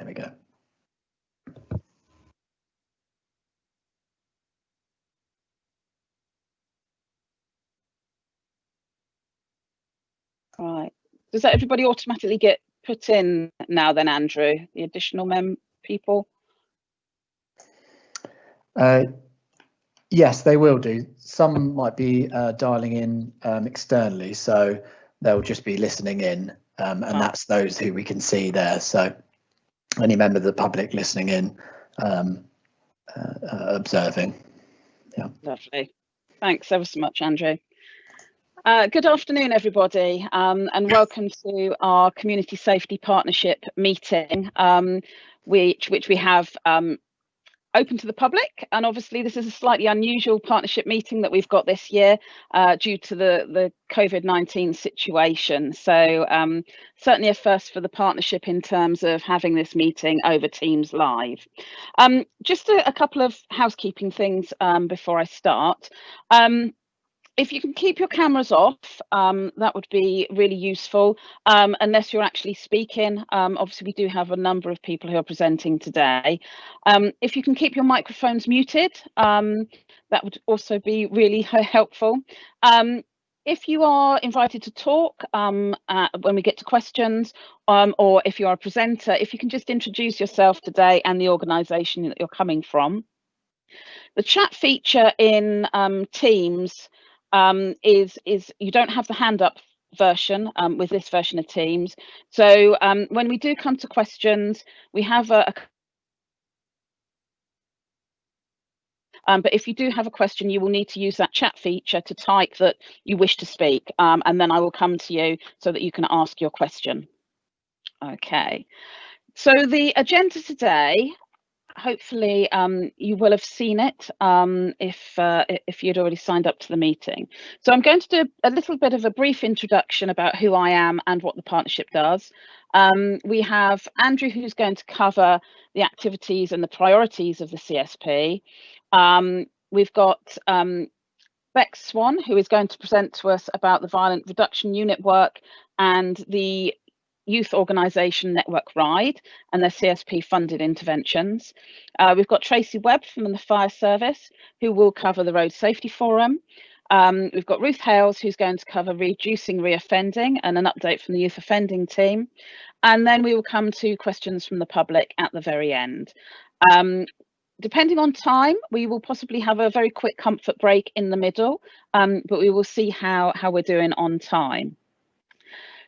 we go. Right. Does that everybody automatically get put in now then, Andrew, the additional people? Yes, they will do. Some might be dialing in externally, so they'll just be listening in, and that's those who we can see there. So any member of the public listening in, observing. Yeah. Lovely. Thanks ever so much, Andrew. Good afternoon, everybody, and welcome to our Community Safety Partnership meeting, which we have open to the public. And obviously this is a slightly unusual partnership meeting that we've got this year due to the COVID-19 situation. So certainly a first for the partnership in terms of having this meeting over Teams live. Just a couple of housekeeping things before I start. If you can keep your cameras off, that would be really useful, unless you're actually speaking. Obviously, we do have a number of people who are presenting today. If you can keep your microphones muted, that would also be really helpful. If you are invited to talk when we get to questions, or if you are a presenter, if you can just introduce yourself today and the organisation that you're coming from. The chat feature in Teams is you don't have the hand up version with this version of Teams. So when we do come to questions, we have but if you do have a question, you will need to use that chat feature to type that you wish to speak, and then I will come to you so that you can ask your question. Okay, so the agenda today, hopefully you will have seen it if you'd already signed up to the meeting. So I'm going to do a little bit of a brief introduction about who I am and what the partnership does. We have Andrew, who's going to cover the activities and the priorities of the CSP. We've got Beck Swan, who is going to present to us about the Violent Reduction Unit work and the youth organisation Network Ride and their CSP funded interventions. We've got Tracy Webb from the Fire Service, who will cover the Road Safety Forum. We've got Ruth Hales, who's going to cover reducing reoffending and an update from the youth offending team. And then we will come to questions from the public at the very end. Depending on time, we will possibly have a very quick comfort break in the middle, but we will see how we're doing on time.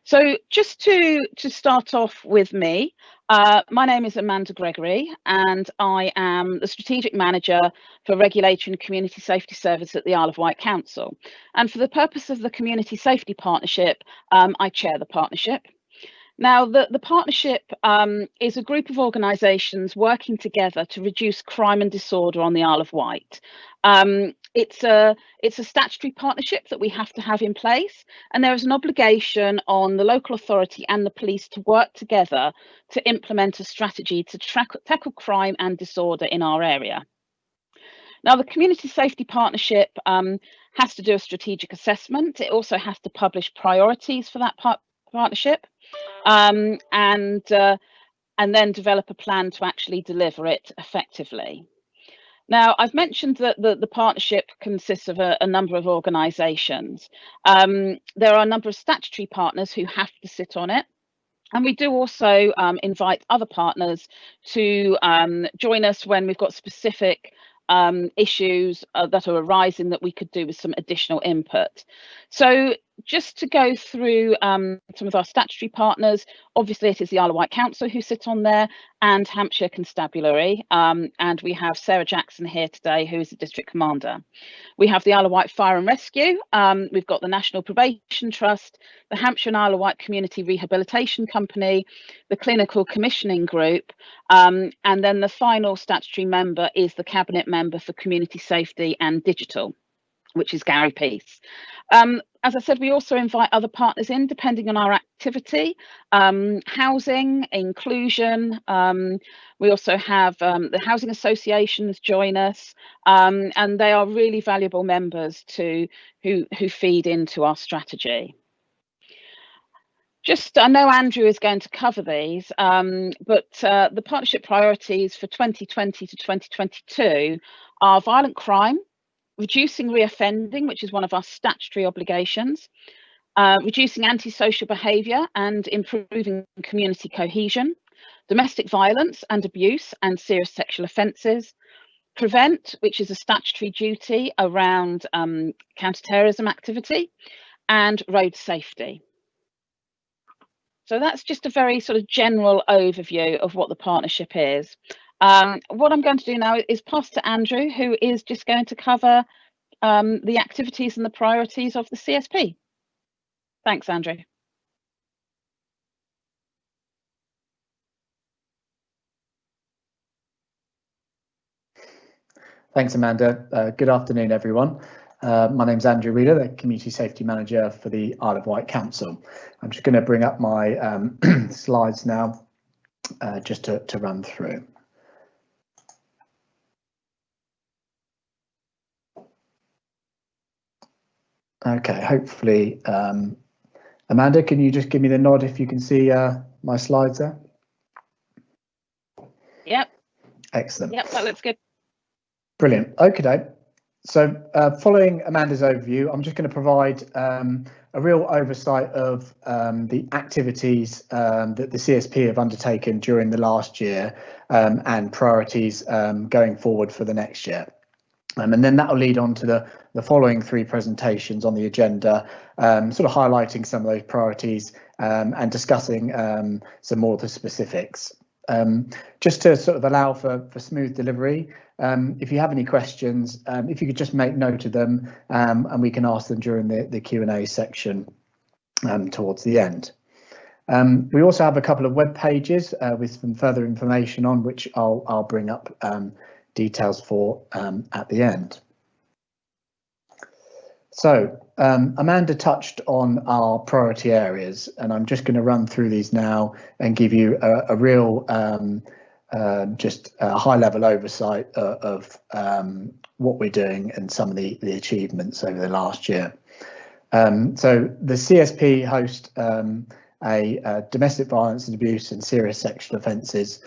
So just to start off with me, my name is Amanda Gregory, and I am the Strategic Manager for Regulatory and Community Safety Service at the Isle of Wight Council. And for the purpose of the Community Safety Partnership, I chair the partnership. Now, the partnership is a group of organisations working together to reduce crime and disorder on the Isle of Wight. It's a statutory partnership that we have to have in place, and there is an obligation on the local authority and the police to work together to implement a strategy to tackle crime and disorder in our area. Now, the Community Safety Partnership has to do a strategic assessment. It also has to publish priorities for that partnership, and then develop a plan to actually deliver it effectively. Now, I've mentioned that the partnership consists of a number of organisations. There are a number of statutory partners who have to sit on it. And we do also invite other partners to join us when we've got specific issues that are arising that we could do with some additional input. So just to go through some of our statutory partners, obviously it is the Isle of Wight Council who sit on there, and Hampshire Constabulary, and we have Sarah Jackson here today, who is the District Commander. We have the Isle of Wight Fire and Rescue, we've got the National Probation Trust, the Hampshire and Isle of Wight Community Rehabilitation Company, the Clinical Commissioning Group, and then the final statutory member is the Cabinet Member for Community Safety and Digital, which is Gary Peace. As I said, we also invite other partners in depending on our activity, housing, inclusion. We also have the housing associations join us, and they are really valuable members who feed into our strategy. I know Andrew is going to cover these, but the partnership priorities for 2020 to 2022 are violent crime, reducing reoffending, which is one of our statutory obligations, reducing antisocial behaviour and improving community cohesion, domestic violence and abuse and serious sexual offences, prevent, which is a statutory duty around counter-terrorism activity, and road safety. So that's just a very sort of general overview of what the partnership is. What I'm going to do now is pass to Andrew, who is just going to cover the activities and the priorities of the CSP. Thanks, Andrew. Thanks, Amanda. Good afternoon, everyone. My name's Andrew Reader, the Community Safety Manager for the Isle of Wight Council. I'm just going to bring up my slides now just to run through. Okay, hopefully, Amanda, can you just give me the nod if you can see my slides there? Yep. Excellent. Yep, that looks good. Brilliant. Okay. So following Amanda's overview, I'm just going to provide a real oversight of the activities that the CSP have undertaken during the last year and priorities going forward for the next year. And then that will lead on to the following three presentations on the agenda, sort of highlighting some of those priorities and discussing some more of the specifics. Just to sort of allow for smooth delivery, if you have any questions, if you could just make note of them and we can ask them during the Q&A section towards the end. We also have a couple of web pages with some further information on which I'll bring up details for at the end. So Amanda touched on our priority areas, and I'm just going to run through these now and give you a real just a high-level oversight of what we're doing and some of the achievements over the last year. So the CSP host a domestic violence and abuse and serious sexual offences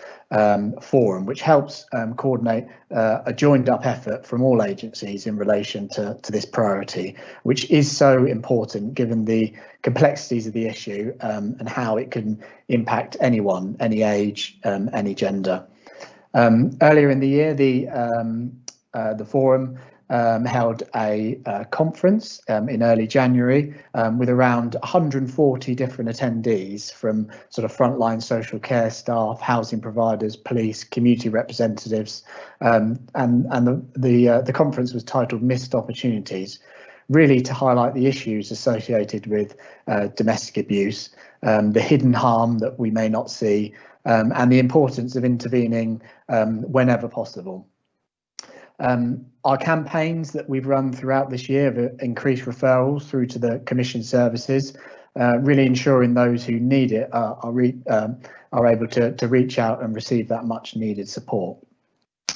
forum, which helps coordinate a joined up effort from all agencies in relation to this priority, which is so important given the complexities of the issue and how it can impact anyone, any age, any gender. Earlier in the year, the forum held a conference in early January with around 140 different attendees from sort of frontline social care staff, housing providers, police, community representatives, and the conference was titled Missed Opportunities, really to highlight the issues associated with domestic abuse, the hidden harm that we may not see, and the importance of intervening whenever possible. Our campaigns that we've run throughout this year have increased referrals through to the Commission services, really ensuring those who need it are able to reach out and receive that much needed support.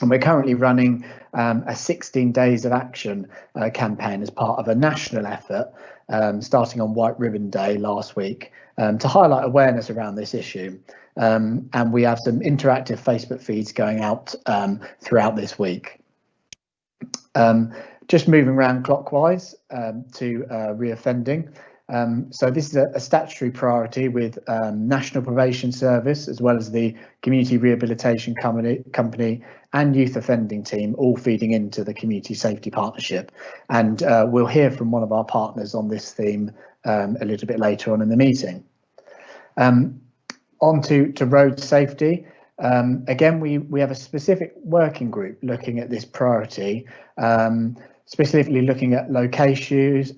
And we're currently running a 16 Days of Action campaign as part of a national effort starting on White Ribbon Day last week to highlight awareness around this issue. And we have some interactive Facebook feeds going out throughout this week. Just moving around clockwise to reoffending. So this is a statutory priority with National Probation Service as well as the Community Rehabilitation Company and Youth Offending Team all feeding into the Community Safety Partnership. And we'll hear from one of our partners on this theme a little bit later on in the meeting. On to road safety. Again, we have a specific working group looking at this priority, specifically looking at locations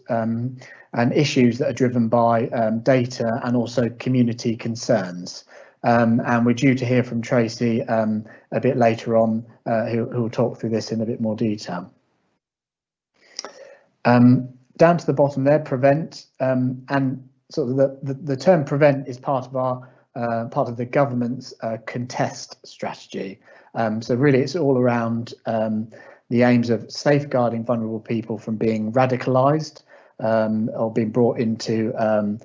and issues that are driven by data and also community concerns. And we're due to hear from Tracy a bit later on, who will talk through this in a bit more detail. Down to the bottom there, prevent, and sort of the term prevent is part of our part of the government's contest strategy. So really it's all around the aims of safeguarding vulnerable people from being radicalised, or being brought into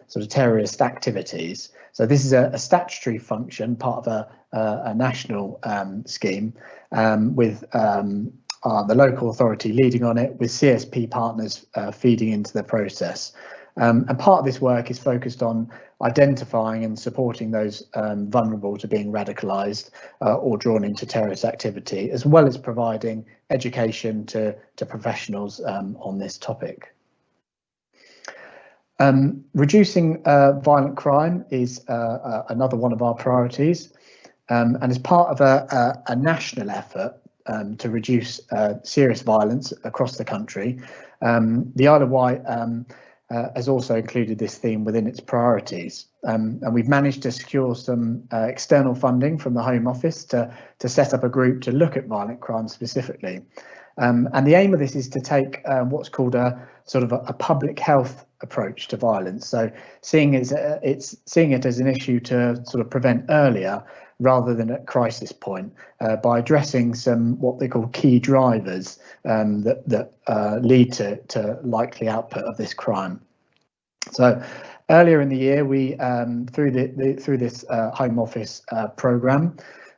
sort of terrorist activities. So this is a statutory function, part of a national scheme, with the local authority leading on it, with CSP partners feeding into the process. And part of this work is focused on identifying and supporting those vulnerable to being radicalised or drawn into terrorist activity, as well as providing education to professionals on this topic. Reducing violent crime is another one of our priorities, and as part of a national effort to reduce serious violence across the country, the Isle of Wight has also included this theme within its priorities, and we've managed to secure some external funding from the Home Office to set up a group to look at violent crime specifically. And the aim of this is to take what's called a sort of a public health approach to violence. So seeing it as an issue to sort of prevent earlier rather than at crisis point, by addressing some what they call key drivers that lead to likely output of this crime. So earlier in the year, we through this Home Office programme,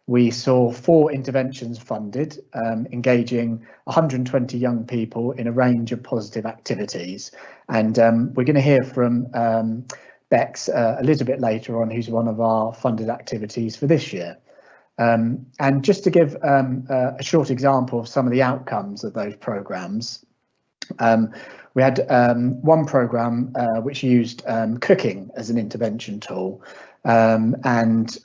we saw 4 interventions funded, engaging 120 young people in a range of positive activities. And we're going to hear from Bex a little bit later on, who's one of our funded activities for this year. And just to give a short example of some of the outcomes of those programmes, we had one programme which used cooking as an intervention tool. And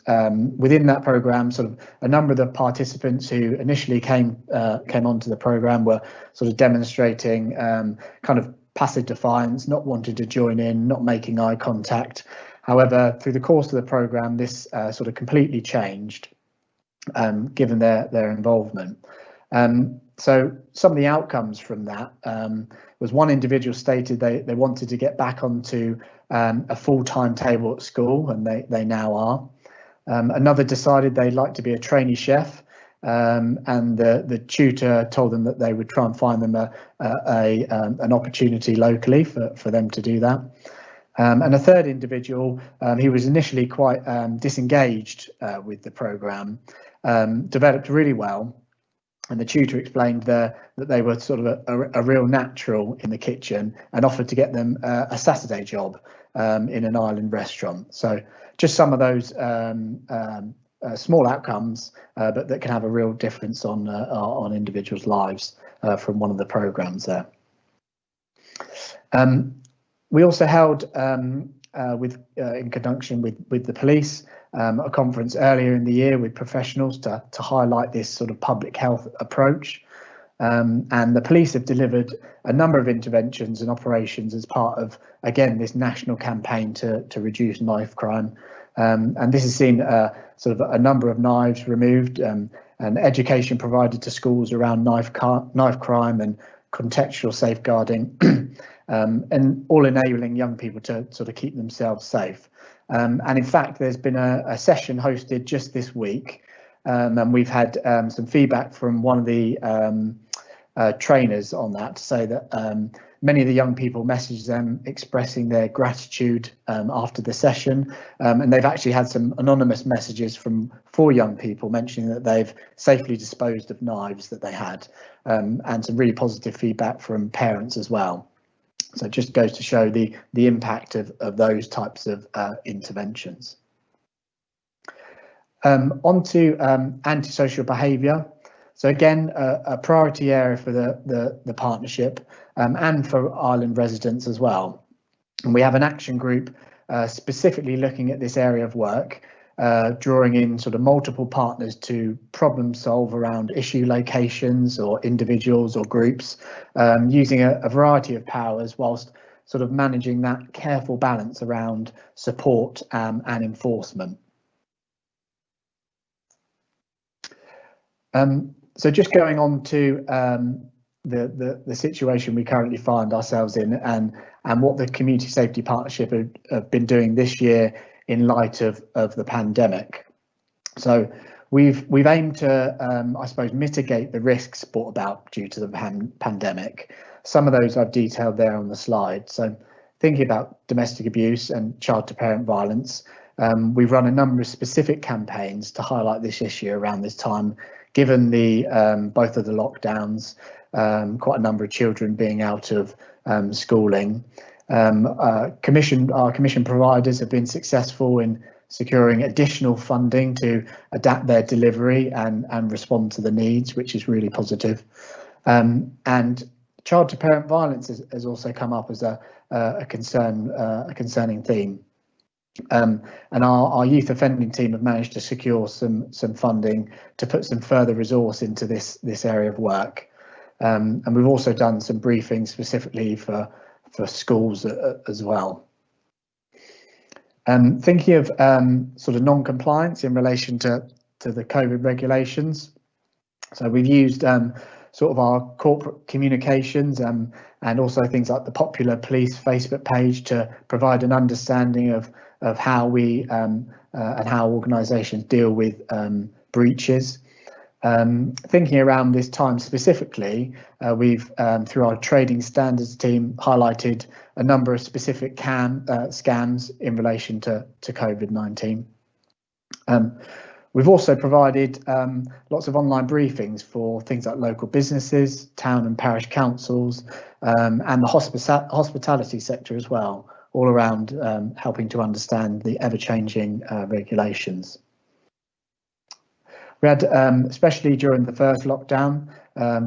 within that programme, sort of a number of the participants who initially came onto the programme were sort of demonstrating kind of passive defiance, not wanting to join in, not making eye contact. However, through the course of the programme, this sort of completely changed, given their involvement. So some of the outcomes from that was one individual stated they wanted to get back onto a full-time table at school, and they now are. Another decided they'd like to be a trainee chef, and the tutor told them that they would try and find them an opportunity locally for them to do that. And a third individual, he was initially quite disengaged with the programme, developed really well. And the tutor explained that they were sort of a real natural in the kitchen and offered to get them a Saturday job in an island restaurant. So just some of those small outcomes, but that can have a real difference on individuals' lives from one of the programmes there. We also held, in conjunction with the police, a conference earlier in the year with professionals to highlight this sort of public health approach. And the police have delivered a number of interventions and operations as part of, again, this national campaign to reduce knife crime. And this has seen sort of a number of knives removed, and education provided to schools around knife crime and contextual safeguarding, and all enabling young people to sort of keep themselves safe. And in fact, there's been a session hosted just this week, and we've had some feedback from one of the trainers on that to say that many of the young people messaged them expressing their gratitude after the session, and they've actually had some anonymous messages from 4 young people mentioning that they've safely disposed of knives that they had, and some really positive feedback from parents as well. So it just goes to show the impact of those types of interventions. On to antisocial behaviour. So again, a priority area for the partnership, and for Ireland residents as well. And we have an action group specifically looking at this area of work, drawing in sort of multiple partners to problem solve around issue locations or individuals or groups, using a variety of powers whilst sort of managing that careful balance around support and enforcement. So just going on to the situation we currently find ourselves in, and what the Community Safety Partnership have been doing this year in light of the pandemic. So we've aimed to, I suppose, mitigate the risks brought about due to the pandemic some of those I've detailed there on the slide. So thinking about domestic abuse and child-to-parent violence, we've run a number of specific campaigns to highlight this issue around this time, given the both of the lockdowns, quite a number of children being out of schooling. Our commission providers have been successful in securing additional funding to adapt their delivery and respond to the needs, which is really positive. And child-to-parent violence has also come up as a concerning theme. And our youth offending team have managed to secure some funding to put some further resource into this area of work. And we've also done some briefings specifically for schools as well. Thinking of sort of non-compliance in relation to the COVID regulations. So we've used sort of our corporate communications and also things like the Popular Police Facebook page to provide an understanding of how we and how organisations deal with breaches. Thinking around this time specifically, we've through our trading standards team highlighted a number of specific scams in relation to COVID-19. We've also provided lots of online briefings for things like local businesses, town and parish councils, and the hospitality sector as well, all around helping to understand the ever-changing regulations. We had, especially during the first lockdown,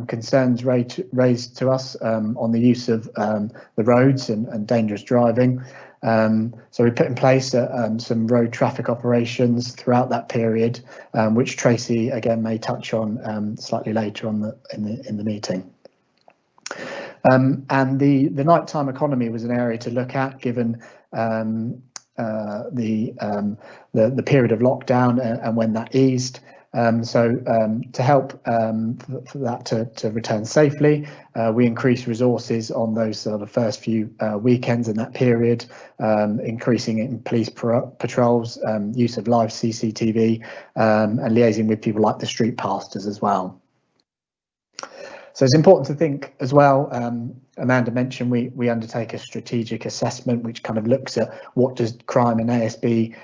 concerns raised to us on the use of the roads and dangerous driving. So we put in place some road traffic operations throughout that period, which Tracy again may touch on slightly later on in the meeting. And the nighttime economy was an area to look at, given the period of lockdown and when that eased. So to help for that to return safely, we increased resources on those sort of first few weekends in that period, increasing it in police patrols, use of live CCTV, and liaising with people like the street pastors as well. So it's important to think as well, Amanda mentioned we undertake a strategic assessment which kind of looks at what does crime and ASB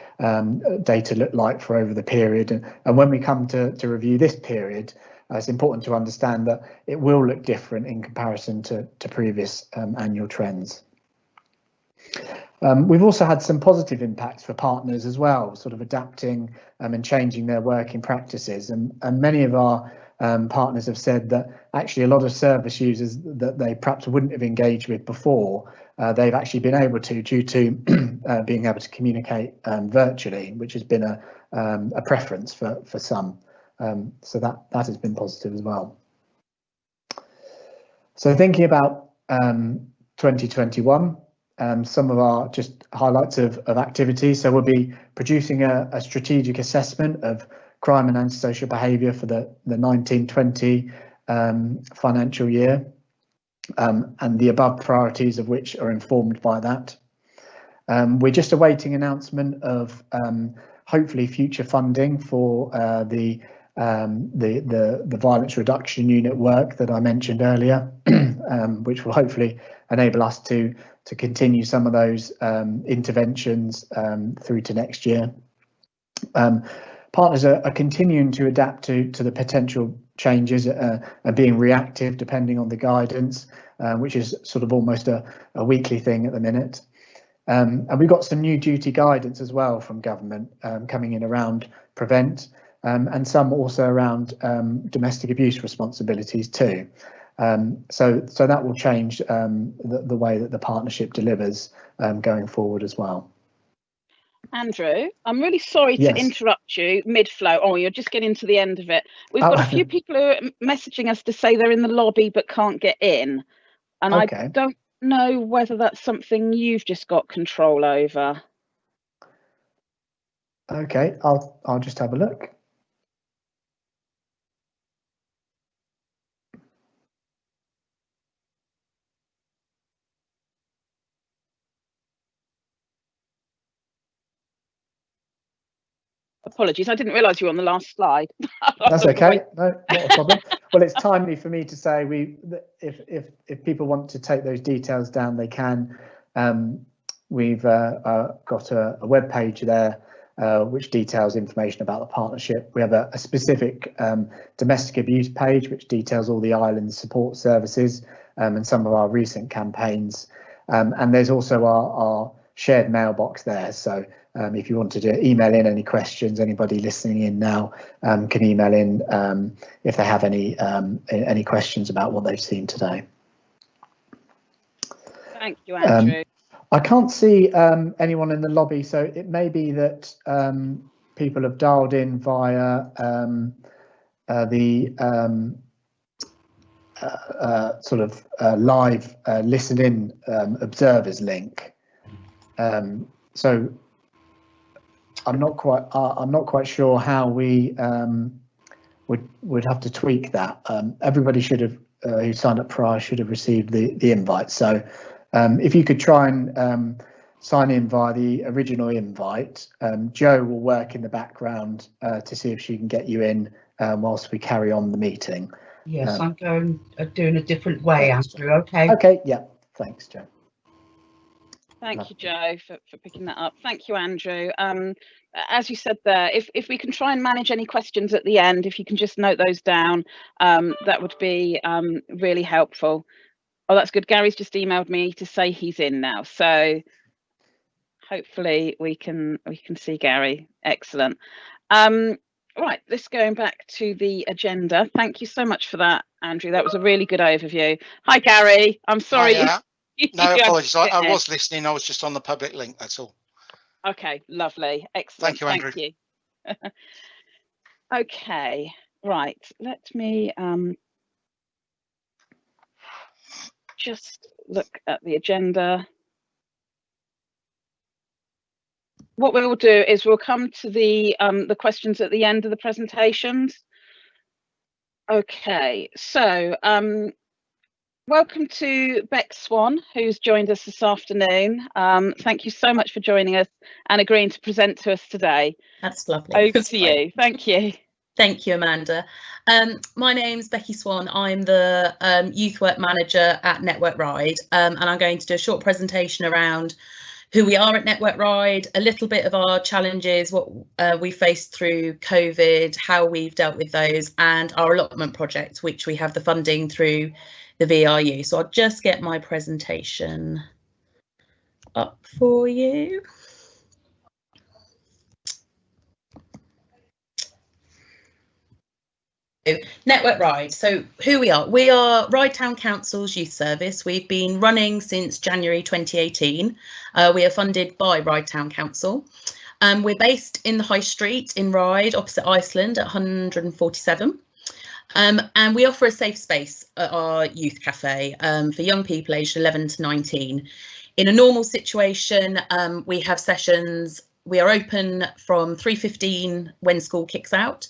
data look like for over the period, and when we come to review this period, it's important to understand that it will look different in comparison to previous annual trends. We've also had some positive impacts for partners as well, sort of adapting and changing their working practices, and many of our partners have said that actually a lot of service users that they perhaps wouldn't have engaged with before, they've actually been able to due to being able to communicate virtually, which has been a preference for some. So that has been positive as well. So thinking about 2021, some of our just highlights of activities. So we'll be producing a strategic assessment of crime and antisocial behaviour for the 1920 financial year, and the above priorities of which are informed by that. We're just awaiting announcement of hopefully future funding for the violence reduction unit work that I mentioned earlier, which will hopefully enable us to continue some of those interventions through to next year. Partners are continuing to adapt to the potential changes and being reactive depending on the guidance, which is sort of almost a weekly thing at the minute. And we've got some new duty guidance as well from government coming in around prevent, and some also around domestic abuse responsibilities too. So that will change the way that the partnership delivers going forward as well. Andrew, I'm really sorry to interrupt you mid-flow. Oh, you're just getting to the end of it. We've got a few people who are messaging us to say they're in the lobby but can't get in. And I don't know whether that's something you've just got control over. Okay, I'll just have a look. Apologies, I didn't realise you were on the last slide. That's okay, no, not a problem. Well, it's timely for me to say if people want to take those details down, they can. We've got a web page there which details information about the partnership. We have a specific domestic abuse page which details all the island support services and some of our recent campaigns. And there's also our shared mailbox there. So if you wanted to email in any questions, anybody listening in now can email in if they have any questions about what they've seen today. Thank you, Andrew. I can't see anyone in the lobby, so it may be that people have dialed in via the sort of live listen-in observers link. So I'm not quite sure how we would have to tweak that. Everybody should have who signed up prior should have received the invite. So if you could try and sign in via the original invite, Jo will work in the background to see if she can get you in whilst we carry on the meeting. Yes, I'm doing a different way, Andrew. Okay. Okay. Yeah. Thanks, Jo. Thank you, Jo, for picking that up. Thank you, Andrew. As you said there, if we can try and manage any questions at the end, if you can just note those down, that would be really helpful. Oh, that's good. Gary's just emailed me to say he's in now, so hopefully we can see Gary. Excellent. Right, let's going back to the agenda. Thank you so much for that, Andrew. That was a really good overview. Hi, Gary. I'm sorry. No apologies. I was listening. I was just on the public link. That's all. Okay, lovely. Excellent. Thank you, Andrew. Thank you. Okay, right. Let me just look at the agenda. What we will do is we'll come to the questions at the end of the presentations. Okay, so welcome to Beck Swan, who's joined us this afternoon. Thank you so much for joining us and agreeing to present to us today. That's lovely. Over to you. Thank you. Thank you, Amanda. My name's Becky Swan. I'm the youth work manager at Network Ride, and I'm going to do a short presentation around who we are at Network Ride, a little bit of our challenges, what we faced through COVID, how we've dealt with those, and our allotment project, which we have the funding through the VRU. So I'll just get my presentation up for you. Network Ride. So who we are Ride Town Council's youth service. We've been running since January 2018. We are funded by Ride Town Council. We're based in the High Street in Ride, opposite Iceland at 147. And we offer a safe space at our youth cafe for young people aged 11 to 19. In a normal situation, we have sessions. We are open from 3:15 when school kicks out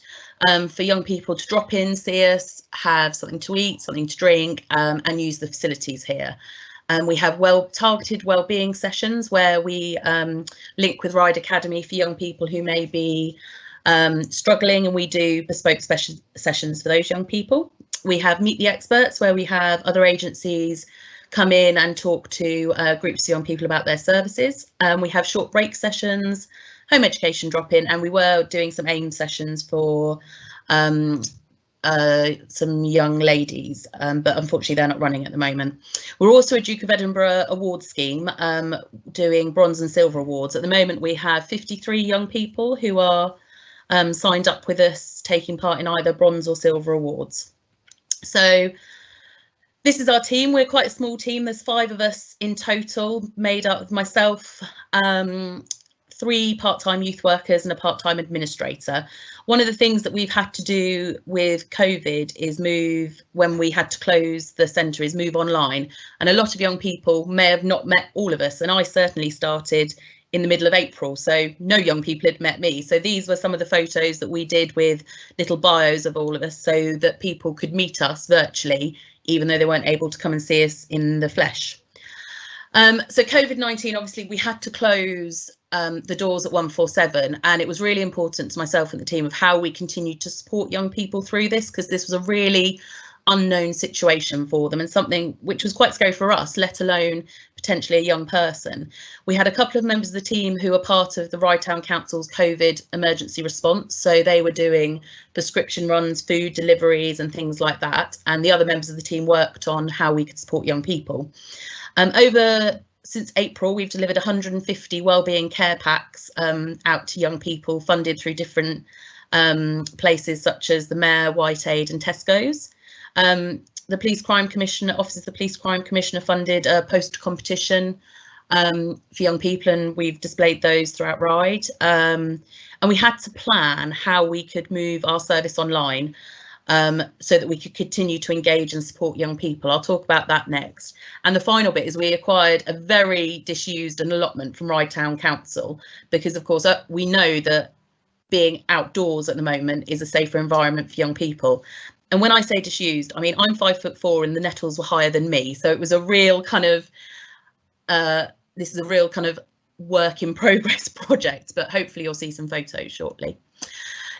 for young people to drop in, see us, have something to eat, something to drink, and use the facilities here. We have targeted wellbeing sessions where we link with Ride Academy for young people who may be struggling, and we do bespoke special sessions for those young people. We have Meet the Experts, where we have other agencies come in and talk to groups of young people about their services. We have short break sessions, home education drop-in, and we were doing some AIM sessions for some young ladies, but unfortunately they're not running at the moment. We're also a Duke of Edinburgh award scheme, doing bronze and silver awards. At the moment we have 53 young people who are signed up with us, taking part in either bronze or silver awards. So this is our team. We're quite a small team. There's 5 of us in total, made up of myself, 3 part-time youth workers and a part-time administrator. One of the things that we've had to do with COVID is move, when we had to close the centre, is move online. And a lot of young people may have not met all of us, and I certainly started in the middle of April, so no young people had met me. So these were some of the photos that we did with little bios of all of us so that people could meet us virtually, even though they weren't able to come and see us in the flesh. So COVID-19, obviously we had to close the doors at 147, and it was really important to myself and the team of how we continued to support young people through this, because this was a really unknown situation for them and something which was quite scary for us, let alone potentially a young person. We had a couple of members of the team who were part of the Rye Town Council's COVID emergency response, so they were doing prescription runs, food deliveries and things like that, and the other members of the team worked on how we could support young people. Since April, we've delivered 150 wellbeing care packs out to young people, funded through different places such as the Mayor, Wight and Tesco's. The Police Crime Commissioner, Office of the Police Crime Commissioner funded a poster competition for young people, and we've displayed those throughout Ride. And we had to plan how we could move our service online so that we could continue to engage and support young people. I'll talk about that next. And the final bit is we acquired a very disused an allotment from Rye Town Council, because of course we know that being outdoors at the moment is a safer environment for young people. And when I say disused, I mean, I'm 5'4" and the nettles were higher than me. So it was a real kind of, this is a real kind of work in progress project, but hopefully you'll see some photos shortly.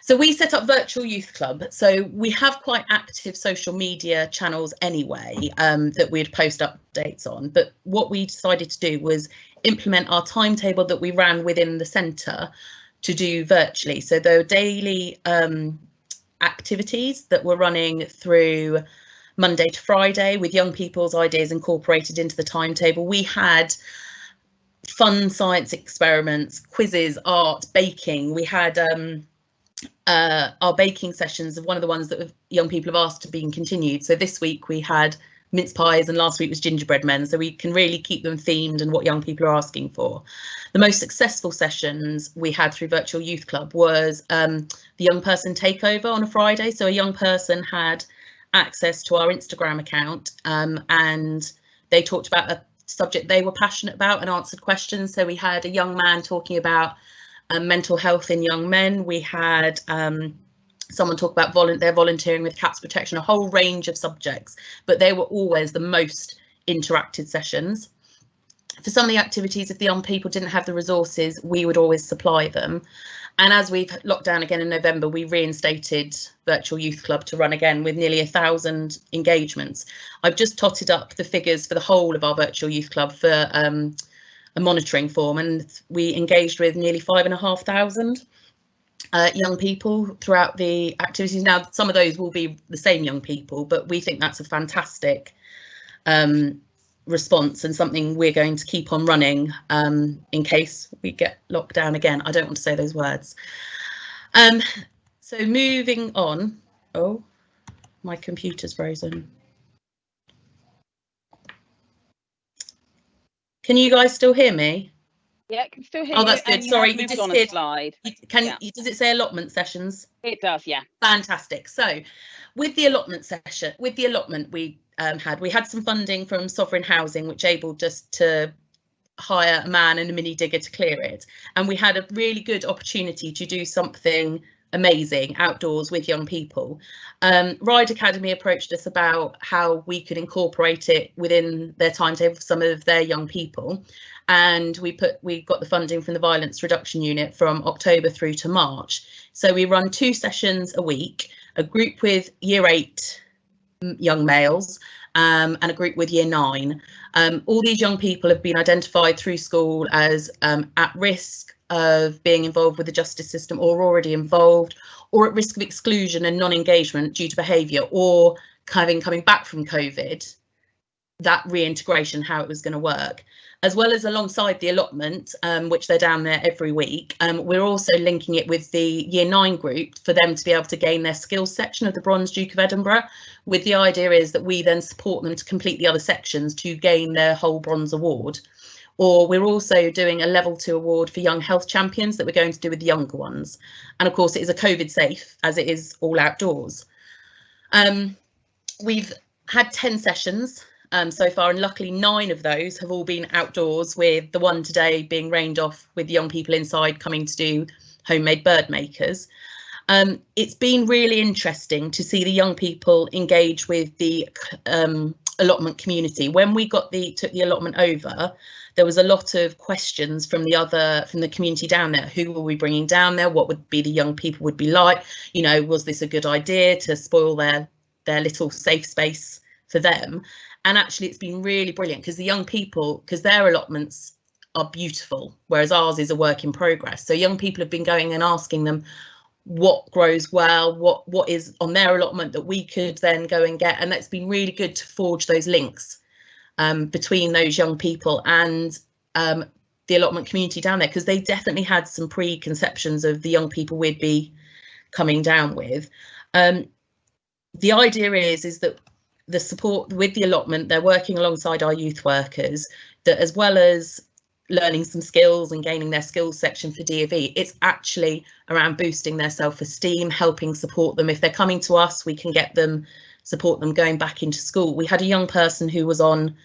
So we set up Virtual Youth Club. So we have quite active social media channels anyway that we'd post updates on. But what we decided to do was implement our timetable that we ran within the centre to do virtually. So there were daily activities that were running through Monday to Friday with young people's ideas incorporated into the timetable. We had fun science experiments, quizzes, art, baking. We had our baking sessions of one of the ones that young people have asked to be continued. So this week we had mince pies and last week was gingerbread men, so we can really keep them themed and what young people are asking for. The most successful sessions we had through Virtual Youth Club was the young person takeover on a Friday. So a young person had access to our Instagram account and they talked about a subject they were passionate about and answered questions. So we had a young man talking about mental health in young men. We had someone talk about their volunteering with Cats Protection, a whole range of subjects, but they were always the most interactive sessions. For some of the activities, if the young people didn't have the resources, we would always supply them. And as we've locked down again in November, we reinstated Virtual Youth Club to run again with nearly 1,000 engagements. I've just totted up the figures for the whole of our Virtual Youth Club for a monitoring form, and we engaged with nearly 5,500 young people throughout the activities. Now, some of those will be the same young people, but we think that's a fantastic response and something we're going to keep on running in case we get locked down again. I don't want to say those words. So moving on. Oh, my computer's frozen. Can you guys still hear me? Yeah, I can still hear you. Oh, that's good. Sorry, you just on a slide. Does it say allotment sessions? It does, yeah. Fantastic. So with the allotment session, with the allotment we had some funding from Sovereign Housing, which enabled us to hire a man and a mini digger to clear it. And we had a really good opportunity to do something amazing outdoors with young people. Ride Academy approached us about how we could incorporate it within their timetable for some of their young people. And we got the funding from the Violence Reduction Unit from October through to March. So we run 2 sessions a week, a group with Year 8 young males and a group with Year 9. All these young people have been identified through school as at risk of being involved with the justice system or already involved, or at risk of exclusion and non-engagement due to behaviour, or coming back from COVID, that reintegration, how it was going to work. As well as alongside the allotment, which they're down there every week, we're also linking it with the Year 9 group for them to be able to gain their skills section of the Bronze Duke of Edinburgh, with the idea is that we then support them to complete the other sections to gain their whole bronze award. Or we're also doing a level 2 award for young health champions that we're going to do with the younger ones. And of course, it is a COVID safe as it is all outdoors. We've had 10 sessions so far, and luckily 9 of those have all been outdoors, with the one today being rained off with the young people inside coming to do homemade bird makers. It's been really interesting to see the young people engage with the allotment community. When we took the allotment over, there was a lot of questions from the community down there. Who were we bringing down there? What would be the young people would be like? You know, was this a good idea to spoil their little safe space for them? And actually, it's been really brilliant, because the young people, because their allotments are beautiful, whereas ours is a work in progress. So young people have been going and asking them what grows well, what is on their allotment that we could then go and get. And that's been really good to forge those links between those young people and the allotment community down there, because they definitely had some preconceptions of the young people we'd be coming down with. The idea is that the support with the allotment, they're working alongside our youth workers, that as well as learning some skills and gaining their skills section for D&V, it's actually around boosting their self-esteem, helping support them. If they're coming to us, we can support them going back into school. We had a young person who was on,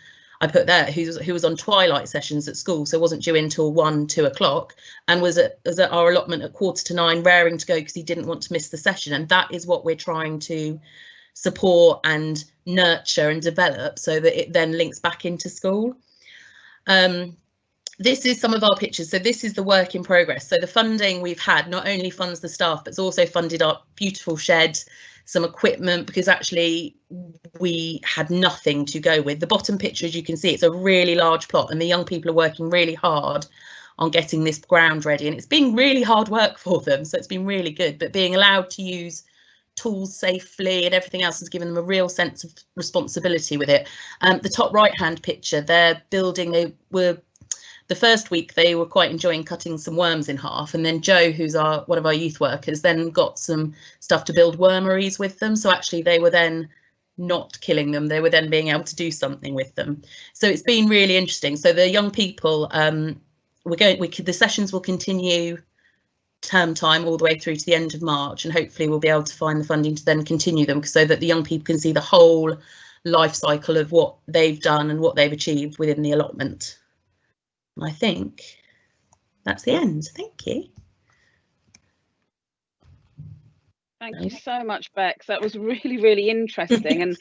who was on twilight sessions at school, so wasn't due in till 1-2 o'clock, and was at our allotment at 8:45, raring to go because he didn't want to miss the session. And that is what we're trying to support and nurture and develop, so that it then links back into school. This is some of our pictures. So this is the work in progress. So the funding we've had not only funds the staff, but it's also funded our beautiful shed, some equipment, because actually we had nothing to go with. The bottom picture, as you can see, it's a really large plot, and the young people are working really hard on getting this ground ready. And it's been really hard work for them, so it's been really good. But being allowed to use tools safely and everything else has given them a real sense of responsibility with it. The top right hand picture, they're building, the first week they were quite enjoying cutting some worms in half, and then Joe, who's one of our youth workers, then got some stuff to build wormeries with them. So actually they were then not killing them, they were then being able to do something with them. So it's been really interesting. So the young people, the sessions will continue term time all the way through to the end of March, and hopefully we'll be able to find the funding to then continue them, so that the young people can see the whole life cycle of what they've done and what they've achieved within the allotment. I think that's the end. Thank you. Thank you so much, Bex. That was really, really interesting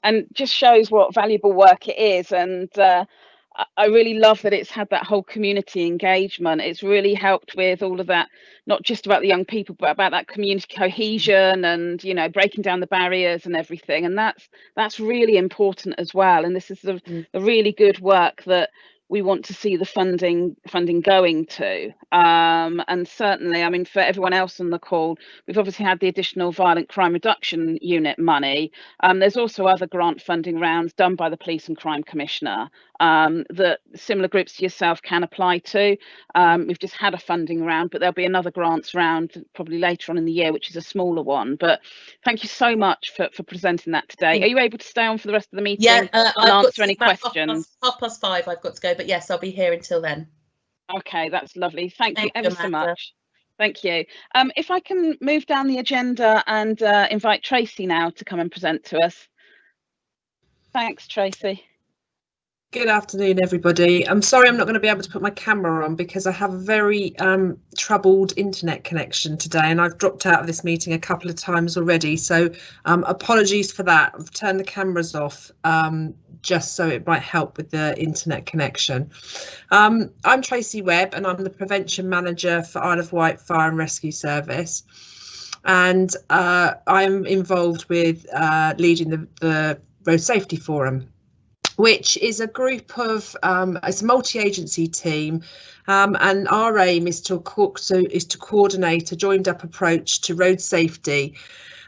and just shows what valuable work it is. And I really love that it's had that whole community engagement. It's really helped with all of that, not just about the young people, but about that community cohesion and, you know, breaking down the barriers and everything. And that's really important as well. And this is the really good work that we want to see the funding going to. And certainly, I mean, for everyone else on the call, we've obviously had the additional Violent Crime Reduction Unit money. There's also other grant funding rounds done by the Police and Crime Commissioner that similar groups to yourself can apply to. We've just had a funding round, but there'll be another grants round probably later on in the year, which is a smaller one. But thank you so much for presenting that today. Are you able to stay on for the rest of the meeting and answer any questions? 5:30 I've got to go, but yes, I'll be here until then. Okay, that's lovely. Thank you ever so much. Thank you. If I can move down the agenda and invite Tracy now to come and present to us. Thanks, Tracy. Good afternoon, everybody. I'm sorry I'm not going to be able to put my camera on because I have a very troubled internet connection today, and I've dropped out of this meeting a couple of times already. So apologies for that. I've turned the cameras off just so it might help with the internet connection. I'm Tracy Webb, and I'm the Prevention Manager for Isle of Wight Fire and Rescue Service. And I'm involved with leading the Road Safety Forum, which is a group of it's a multi-agency team, and our aim is to coordinate a joined up approach to road safety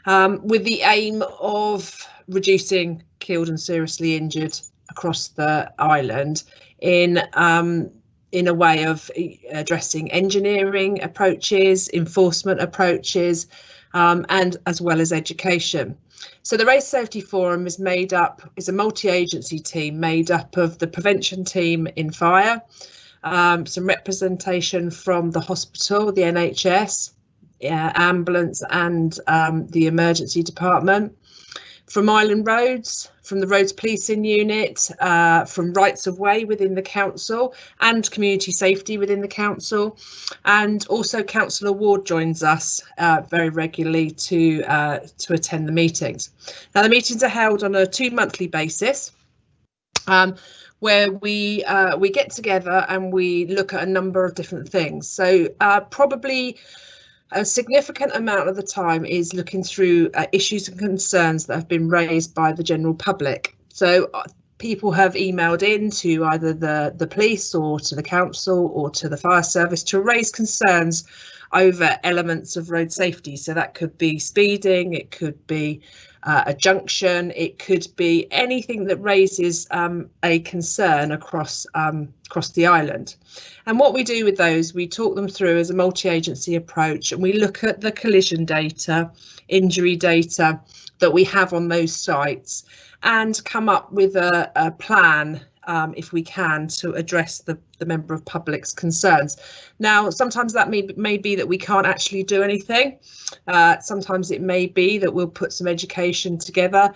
with the aim of reducing killed and seriously injured across the island in a way of addressing engineering approaches, enforcement approaches, and as well as education. So the Road Safety Forum is a multi-agency team made up of the prevention team in fire, some representation from the hospital, the NHS, ambulance and the emergency department, from Island Roads, from the Roads Policing Unit, from Rights of Way within the council and community safety within the council, and also Councillor Ward joins us very regularly to attend the meetings. Now the meetings are held on a 2-monthly basis, where we get together and we look at a number of different things. So probably a significant amount of the time is looking through issues and concerns that have been raised by the general public. So people have emailed in to either the police or to the council or to the fire service to raise concerns over elements of road safety. So that could be speeding, it could be a junction, it could be anything that raises a concern across the island. And what we do with those, we talk them through as a multi-agency approach, and we look at the collision data, injury data that we have on those sites, and come up with a plan, if we can, to address the member of public's concerns. Now, sometimes that may be that we can't actually do anything. Sometimes it may be that we'll put some education together,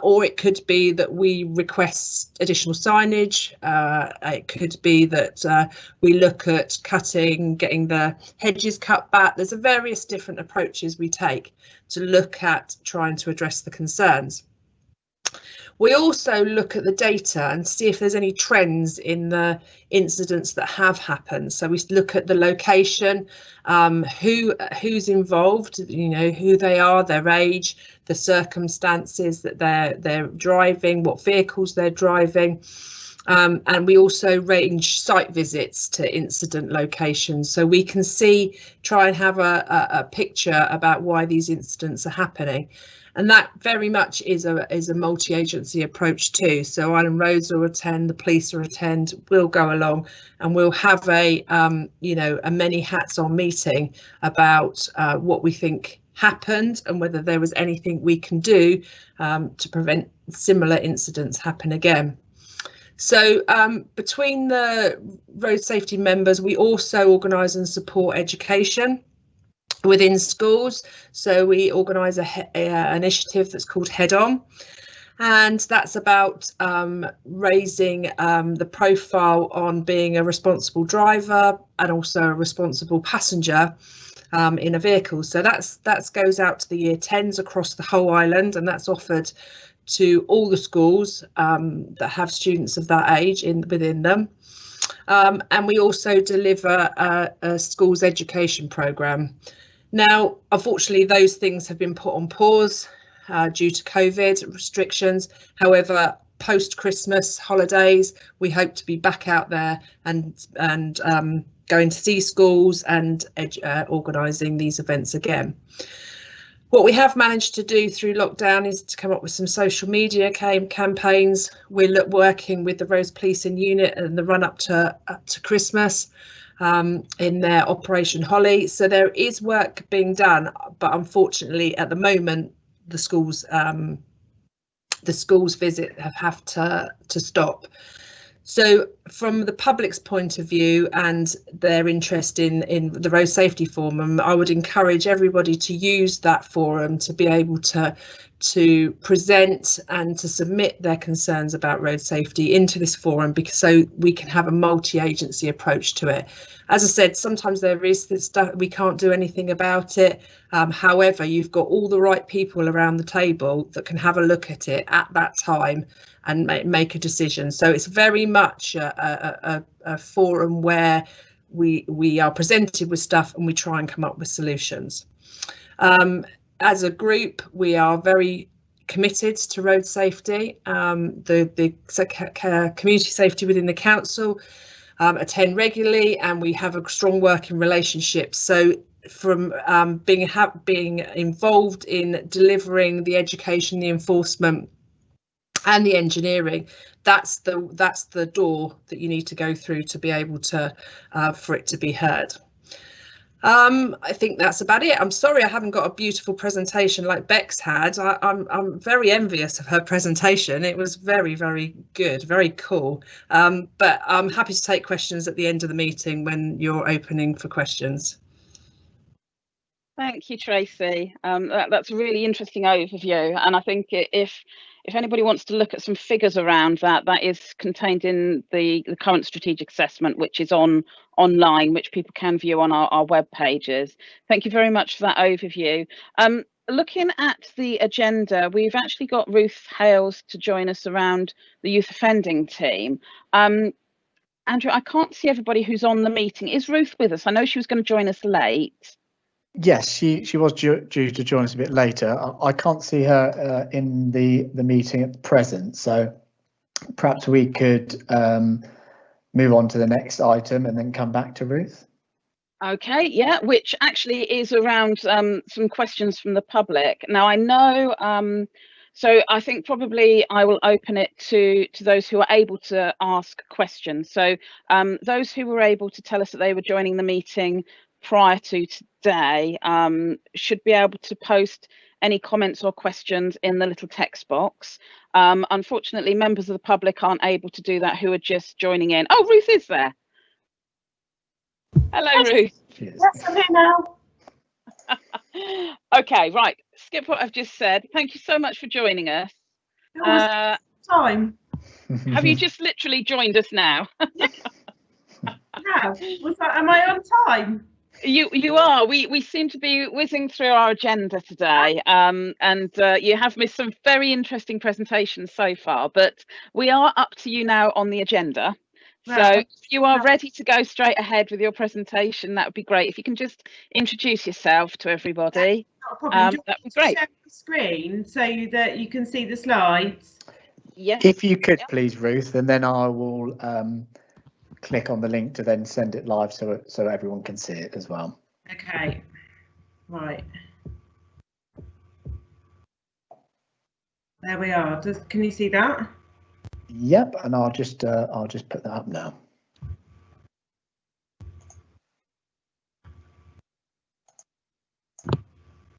or it could be that we request additional signage. It could be that we look at getting the hedges cut back. There's various different approaches we take to look at trying to address the concerns. We also look at the data and see if there's any trends in the incidents that have happened. So we look at the location, who's involved, who they are, their age, the circumstances that they're driving, what vehicles they're driving. And we also arrange site visits to incident locations, so we can try and have a picture about why these incidents are happening. And that very much is a multi-agency approach too. So Island Roads will attend, the police will attend, we'll go along, and we'll have a many hats on meeting about what we think happened and whether there was anything we can do to prevent similar incidents happen again. So between the road safety members, we also organise and support education within schools. So we organise an initiative that's called Head On, and that's about raising the profile on being a responsible driver and also a responsible passenger in a vehicle. So that goes out to the year 10s across the whole island, and that's offered to all the schools that have students of that age within them. And we also deliver a schools education programme. Now, unfortunately, those things have been put on pause due to COVID restrictions. However, post-Christmas holidays, we hope to be back out there and going to see schools and organising these events again. What we have managed to do through lockdown is to come up with some social media campaigns. We're working with the Roads Policing Unit in the run up to Christmas in their Operation Holly. So there is work being done, but unfortunately at the moment the schools visit have to stop. So from the public's point of view and their interest in the Road Safety Forum, I would encourage everybody to use that forum to be able to present and to submit their concerns about road safety into this forum, because so we can have a multi-agency approach to it. As I said, sometimes there is this stuff, we can't do anything about it. However, you've got all the right people around the table that can have a look at it at that time and make a decision. So it's very much a forum where we are presented with stuff and we try and come up with solutions. As a group, we are very committed to road safety. The community safety within the council attend regularly, and we have a strong working relationship. So from being involved in delivering the education, the enforcement and the engineering, that's the door that you need to go through to be able to for it to be heard. I think that's about it. I'm sorry I haven't got a beautiful presentation like Bex had. I'm very envious of her presentation. It was very, very good, very cool. But I'm happy to take questions at the end of the meeting when you're opening for questions. Thank you, Tracy. That's a really interesting overview, and I think if anybody wants to look at some figures around that, that is contained in the current strategic assessment, which is online, which people can view on our web pages. Thank you very much for that overview. looking at the agenda, we've actually got Ruth Hales to join us around the youth offending team. Andrew, I can't see everybody who's on the meeting. Is Ruth with us? I know she was going to join us late. Yes, she was due to join us a bit later. I can't see her in the meeting at present, so perhaps we could move on to the next item and then come back to Ruth. Okay, yeah, which actually is around some questions from the public. Now I know, so I think probably I will open it to those who are able to ask questions. So those who were able to tell us that they were joining the meeting prior to today should be able to post any comments or questions in the little text box. Unfortunately, members of the public aren't able to do that who are just joining in. Oh, Ruth is there. Hello, Ruth. Yes, I'm here now. Okay, right. Skip what I've just said. Thank you so much for joining us. Time. Have you just literally joined us now? Yeah. Am I on time? You are. We seem to be whizzing through our agenda today, and you have missed some very interesting presentations so far, but we are up to you now on the agenda. So if you are ready to go straight ahead with your presentation, that would be great. If you can just introduce yourself to everybody, that would be great. Share the screen so that you can see the slides. Yes. If you could, please, Ruth, and then I will click on the link to then send it live so everyone can see it as well. Okay. Right. There we are. Can you see that? Yep, and I'll just put that up now.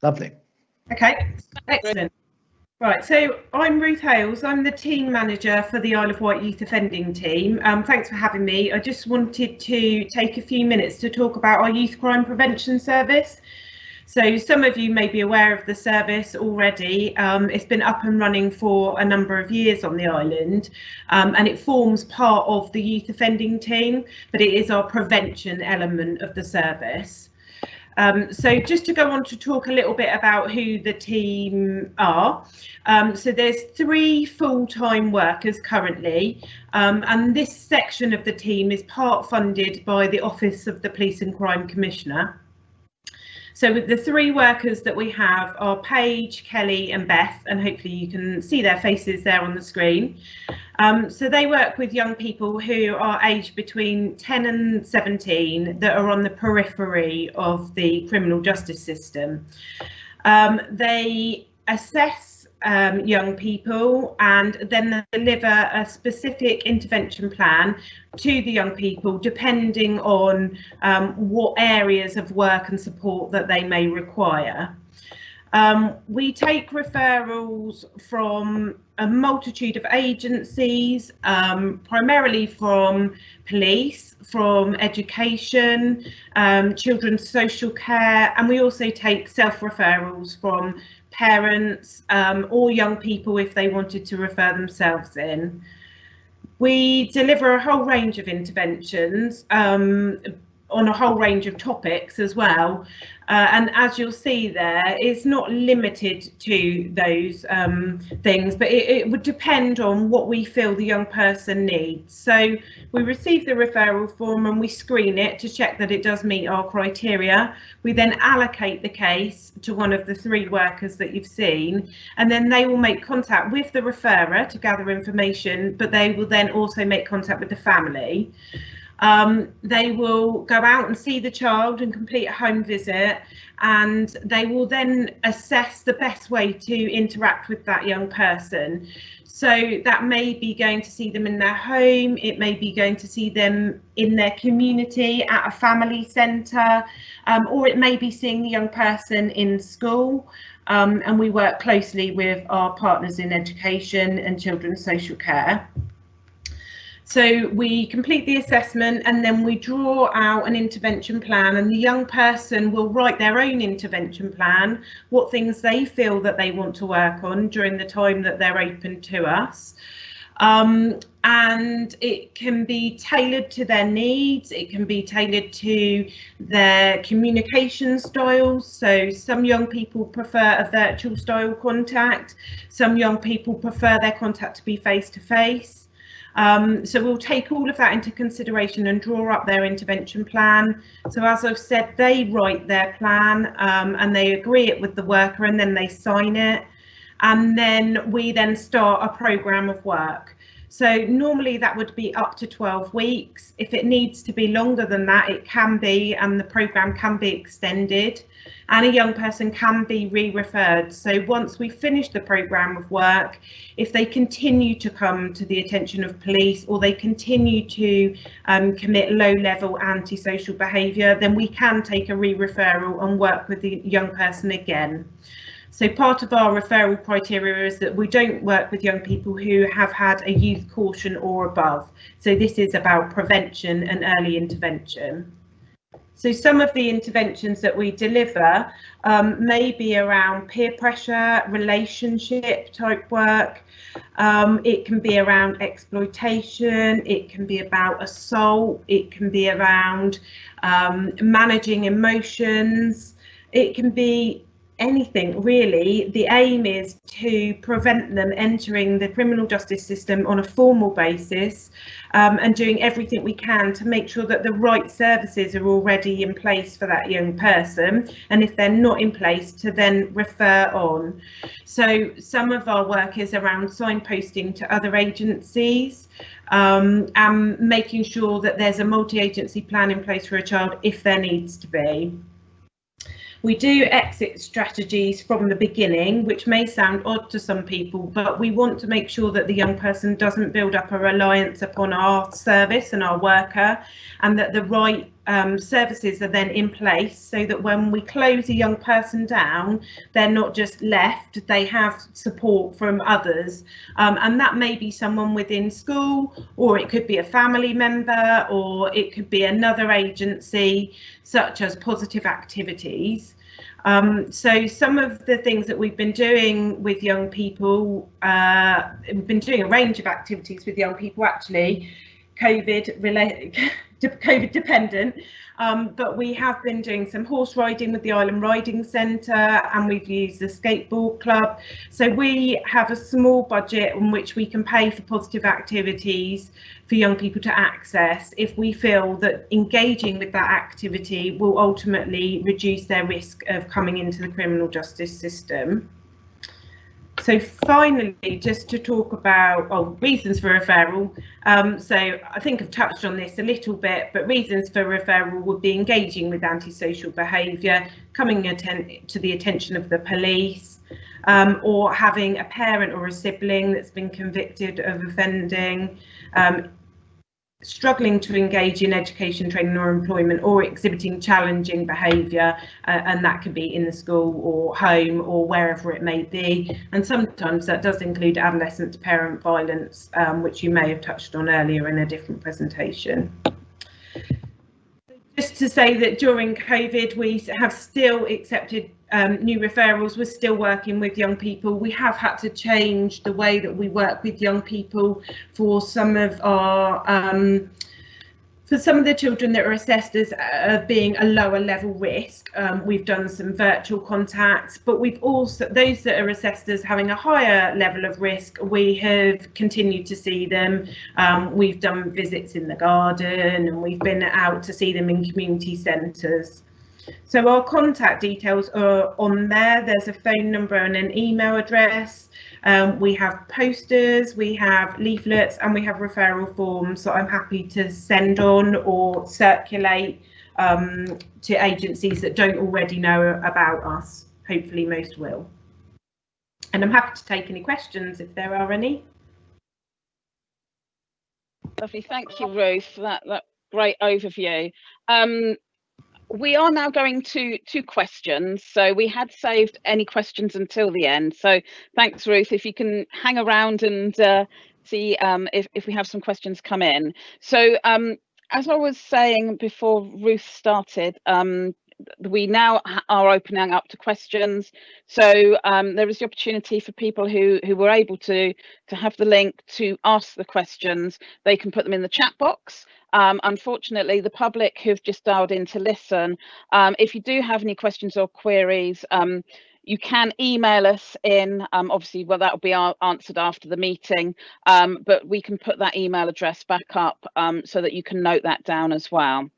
Lovely. Okay, excellent. Right, so I'm Ruth Hales. I'm the team manager for the Isle of Wight Youth Offending team. Thanks for having me. I just wanted to take a few minutes to talk about our youth crime prevention service. So some of you may be aware of the service already. It's been up and running for a number of years on the island, and it forms part of the youth offending team, but it is our prevention element of the service. So just to go on to talk a little bit about who the team are. So there's 3 full-time workers currently, and this section of the team is part funded by the Office of the Police and Crime Commissioner. So the 3 workers that we have are Paige, Kelly and Beth, and hopefully you can see their faces there on the screen. So they work with young people who are aged between 10 and 17 that are on the periphery of the criminal justice system. They assess young people and then deliver a specific intervention plan to the young people depending on what areas of work and support that they may require. We take referrals from a multitude of agencies, primarily from police, from education, children's social care, and we also take self-referrals from parents or young people if they wanted to refer themselves in. We deliver a whole range of interventions on a whole range of topics as well, and as you'll see there, it's not limited to those things, but it would depend on what we feel the young person needs. So we receive the referral form and we screen it to check that it does meet our criteria. We then allocate the case to one of the 3 workers that you've seen, and then they will make contact with the referrer to gather information, but they will then also make contact with the family. They will go out and see the child and complete a home visit, and they will then assess the best way to interact with that young person. So that may be going to see them in their home, it may be going to see them in their community at a family centre, or it may be seeing the young person in school. And we work closely with our partners in education and children's social care. So we complete the assessment and then we draw out an intervention plan, and the young person will write their own intervention plan, what things they feel that they want to work on during the time that they're open to us. And it can be tailored to their needs, it can be tailored to their communication styles. So some young people prefer a virtual style contact, some young people prefer their contact to be face-to-face. So we'll take all of that into consideration and draw up their intervention plan. So as I've said, they write their plan and they agree it with the worker, and then they sign it. And then we then start a programme of work. So normally that would be up to 12 weeks. If it needs to be longer than that, it can be, and the programme can be extended, and a young person can be re-referred. So once we finish the programme of work, if they continue to come to the attention of police, or they continue to commit low-level antisocial behaviour, then we can take a re-referral and work with the young person again. So part of our referral criteria is that we don't work with young people who have had a youth caution or above. So this is about prevention and early intervention. So some of the interventions that we deliver may be around peer pressure, relationship type work. It can be around exploitation, it can be about assault, it can be around managing emotions, it can be anything really. The aim is to prevent them entering the criminal justice system on a formal basis, and doing everything we can to make sure that the right services are already in place for that young person, and if they're not in place, to then refer on. So some of our work is around signposting to other agencies, and making sure that there's a multi-agency plan in place for a child if there needs to be. We do exit strategies from the beginning, which may sound odd to some people, but we want to make sure that the young person doesn't build up a reliance upon our service and our worker, and that the right services are then in place, so that when we close a young person down, they're not just left, they have support from others. And that may be someone within school, or it could be a family member, or it could be another agency, such as Positive Activities. So some of the things that we've been doing with young people, we've been doing a range of activities with young people, actually, COVID dependent, but we have been doing some horse riding with the Island Riding Centre, and we've used the skateboard club. So we have a small budget on which we can pay for positive activities for young people to access if we feel that engaging with that activity will ultimately reduce their risk of coming into the criminal justice system. So finally, just to talk about reasons for referral. So I think I've touched on this a little bit, but reasons for referral would be engaging with antisocial behaviour, coming to the attention of the police, or having a parent or a sibling that's been convicted of offending, struggling to engage in education, training or employment, or exhibiting challenging behaviour, and that could be in the school or home or wherever it may be. And sometimes that does include adolescent to parent violence, which you may have touched on earlier in a different presentation. Just to say that during COVID, we have still accepted new referrals. We're still working with young people. We have had to change the way that we work with young people for some of our for some of the children that are assessed as being a lower level risk. We've done some virtual contacts, but we've also, those that are assessed as having a higher level of risk, we have continued to see them. We've done visits in the garden, and we've been out to see them in community centres. So our contact details are on there. There's a phone number and an email address. We have posters, we have leaflets, and we have referral forms that I'm happy to send on or circulate to agencies that don't already know about us. Hopefully most will. And I'm happy to take any questions if there are any. Lovely, thank you, Ruth, for that great overview. We are now going to questions. So we had saved any questions until the end. So thanks, Ruth. If you can hang around and see if we have some questions come in. So as I was saying before Ruth started, we now are opening up to questions. So there is the opportunity for people who were able to have the link to ask the questions. They can put them in the chat box. Unfortunately, the public who've just dialed in to listen, if you do have any questions or queries, you can email us in. Obviously, well, that will be answered after the meeting, but we can put that email address back up so that you can note that down as well.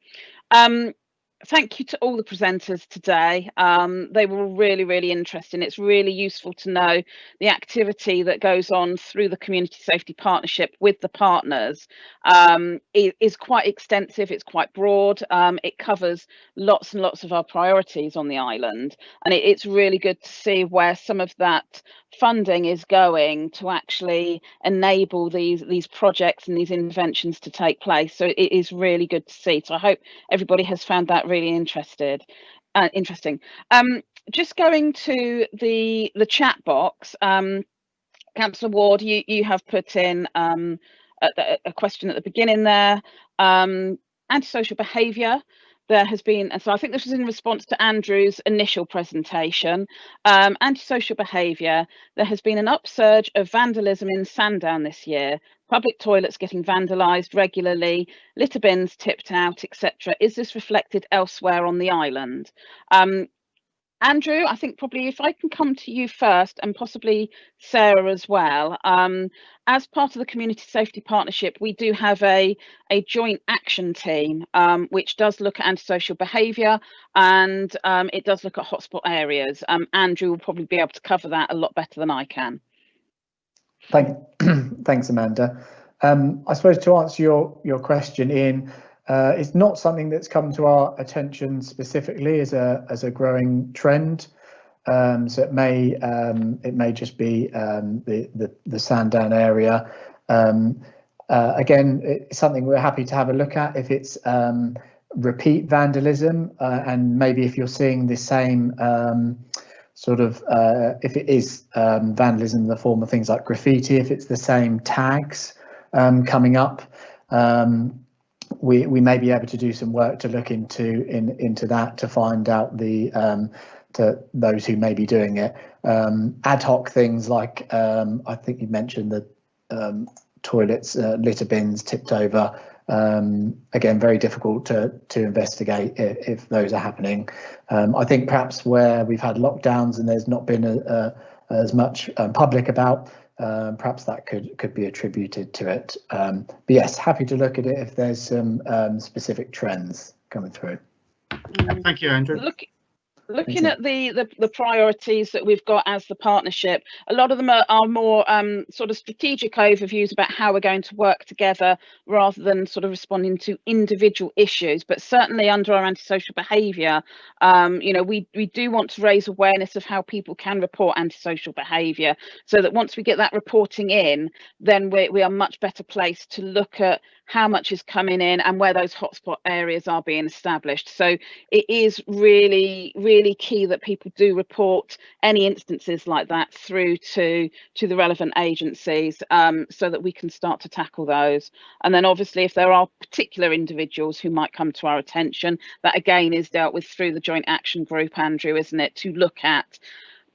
Thank you to all the presenters today. They were really, really interesting. It's really useful to know the activity that goes on through the Community Safety Partnership with the partners. It is quite extensive, it's quite broad. It covers lots and lots of our priorities on the island. And it's really good to see where some of that funding is going to actually enable these projects and these interventions to take place. So it is really good to see. So I hope everybody has found that really interesting. Just going to the chat box, Councillor Ward, you have put in a question at the beginning there. Antisocial behaviour. There has been, and so I think this was in response to Andrew's initial presentation, antisocial behaviour. There has been an upsurge of vandalism in Sandown this year. Public toilets getting vandalised regularly, litter bins tipped out, etc. Is this reflected elsewhere on the island? Andrew, I think probably if I can come to you first, and possibly Sarah as well. As part of the Community Safety Partnership, we do have a joint action team, which does look at antisocial behaviour, and it does look at hotspot areas. Andrew will probably be able to cover that a lot better than I can. Thanks, Amanda. I suppose to answer your question, Ian, it's not something that's come to our attention specifically as a growing trend. So it may just be the Sandown area. Again, it's something we're happy to have a look at if it's repeat vandalism, and maybe if you're seeing the same sort of if it is vandalism in the form of things like graffiti, if it's the same tags coming up. We may be able to do some work to look into that to find out to those who may be doing it. Ad hoc things like I think you mentioned the toilets, litter bins tipped over. Again, very difficult to investigate if those are happening. I think perhaps where we've had lockdowns and there's not been as much public about. Perhaps that could be attributed to it. But yes, happy to look at it if there's some specific trends coming through. Thank you, Andrew. Looking at the priorities that we've got as the partnership, a lot of them are more sort of strategic overviews about how we're going to work together rather than sort of responding to individual issues. But certainly under our antisocial behaviour, we do want to raise awareness of how people can report antisocial behaviour, so that once we get that reporting in, then we are much better placed to look at how much is coming in and where those hotspot areas are being established. So it is really, really key that people do report any instances like that through to the relevant agencies, so that we can start to tackle those. And then obviously if there are particular individuals who might come to our attention, that again is dealt with through the joint action group, Andrew, isn't it, to look at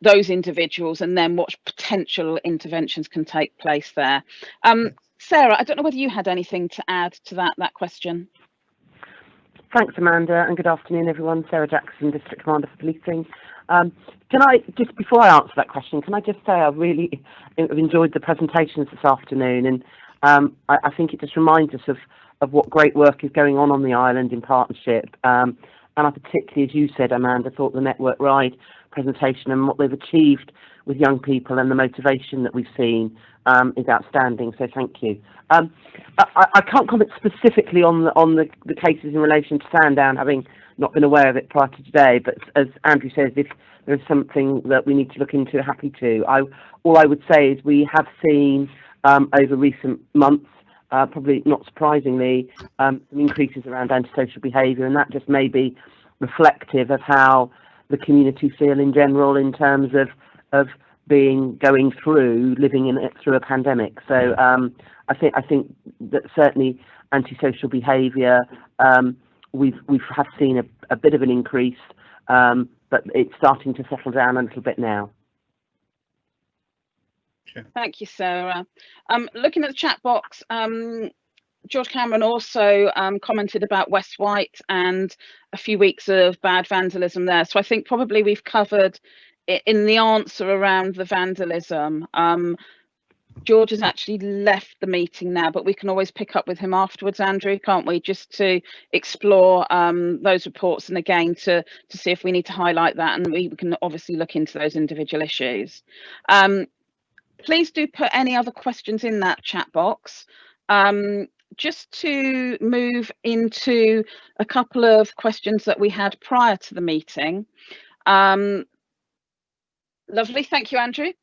those individuals and then what potential interventions can take place there. Sarah, I don't know whether you had anything to add to that question. Thanks, Amanda, and good afternoon, everyone. Sarah Jackson, District Commander for Policing. Can I, just before I answer that question, can I just say I really have enjoyed the presentations this afternoon, and I think it just reminds us of what great work is going on the island in partnership. And I particularly, as you said, Amanda, thought the Network Ride presentation and what they've achieved with young people and the motivation that we've seen is outstanding. So thank you. I can't comment specifically on the cases in relation to Sandown, having not been aware of it prior to today. But as Andrew says, if there is something that we need to look into, happy to. All I would say is we have seen over recent months, probably not surprisingly, some increases around antisocial behaviour, and that just may be reflective of how the community feel in general in terms of going through living in it through a pandemic. So I think that certainly antisocial behaviour, we have seen a bit of an increase but it's starting to settle down a little bit now. Thank you, Sarah. Looking at the chat box, George Cameron also commented about West Wight and a few weeks of bad vandalism there. So I think probably we've covered it in the answer around the vandalism. George has actually left the meeting now, but we can always pick up with him afterwards, Andrew, can't we? Just to explore those reports and again to see if we need to highlight that, and we can obviously look into those individual issues. Please do put any other questions in that chat box. Just to move into a couple of questions that we had prior to the meeting. Lovely, thank you, Andrew.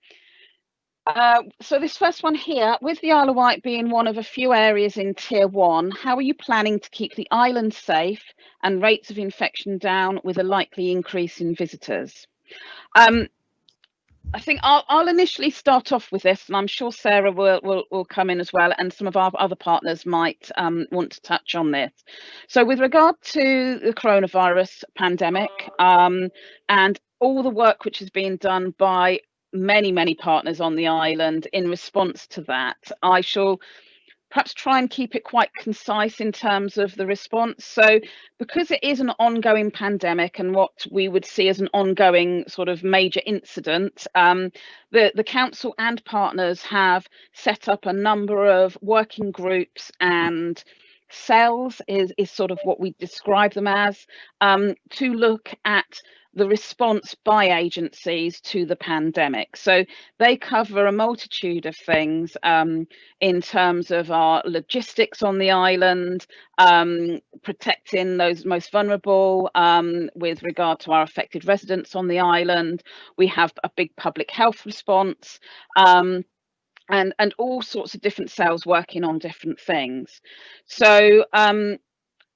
So this first one here, with the Isle of Wight being one of a few areas in Tier 1, how are you planning to keep the island safe and rates of infection down with a likely increase in visitors? I think I'll initially start off with this, and I'm sure Sarah will come in as well, and some of our other partners might want to touch on this. So with regard to the coronavirus pandemic and all the work which has been done by many partners on the island in response to that, I shall perhaps try and keep it quite concise in terms of the response. So because it is an ongoing pandemic and what we would see as an ongoing sort of major incident, the council and partners have set up a number of working groups and cells is sort of what we describe them as, to look at the response by agencies to the pandemic. So they cover a multitude of things in terms of our logistics on the island, protecting those most vulnerable with regard to our affected residents on the island. We have a big public health response, and all sorts of different cells working on different things. So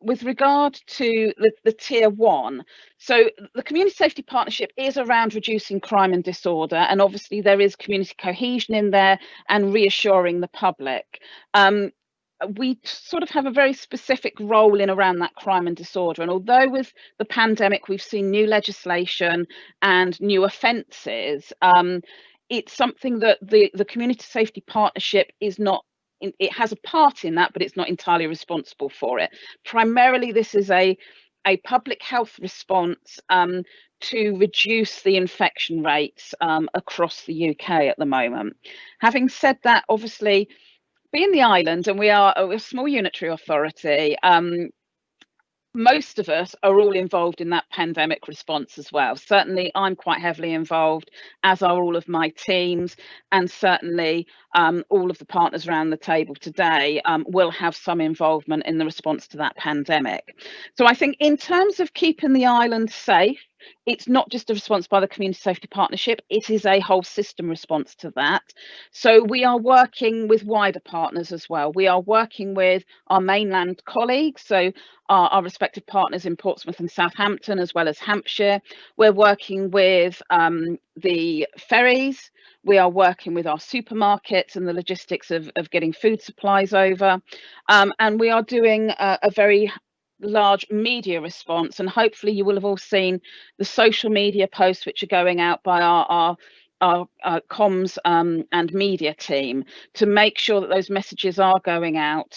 with regard to the Tier 1, so the Community Safety Partnership is around reducing crime and disorder, and obviously there is community cohesion in there and reassuring the public. We sort of have a very specific role in around that crime and disorder, and although with the pandemic we've seen new legislation and new offences, it's something that the Community Safety Partnership is not. It has a part in that, but it's not entirely responsible for it. Primarily, this is a public health response to reduce the infection rates across the UK at the moment. Having said that, obviously, being the island, and we are a small unitary authority, most of us are all involved in that pandemic response as well. Certainly I'm quite heavily involved, as are all of my teams, and certainly all of the partners around the table today will have some involvement in the response to that pandemic. So I think in terms of keeping the island safe, it's not just a response by the Community Safety Partnership, it is a whole system response to that. So we are working with wider partners as well. We are working with our mainland colleagues, so our respective partners in Portsmouth and Southampton, as well as Hampshire. We're working with the ferries. We are working with our supermarkets and the logistics of getting food supplies over. And we are doing a very large media response, and hopefully you will have all seen the social media posts which are going out by our comms and media team to make sure that those messages are going out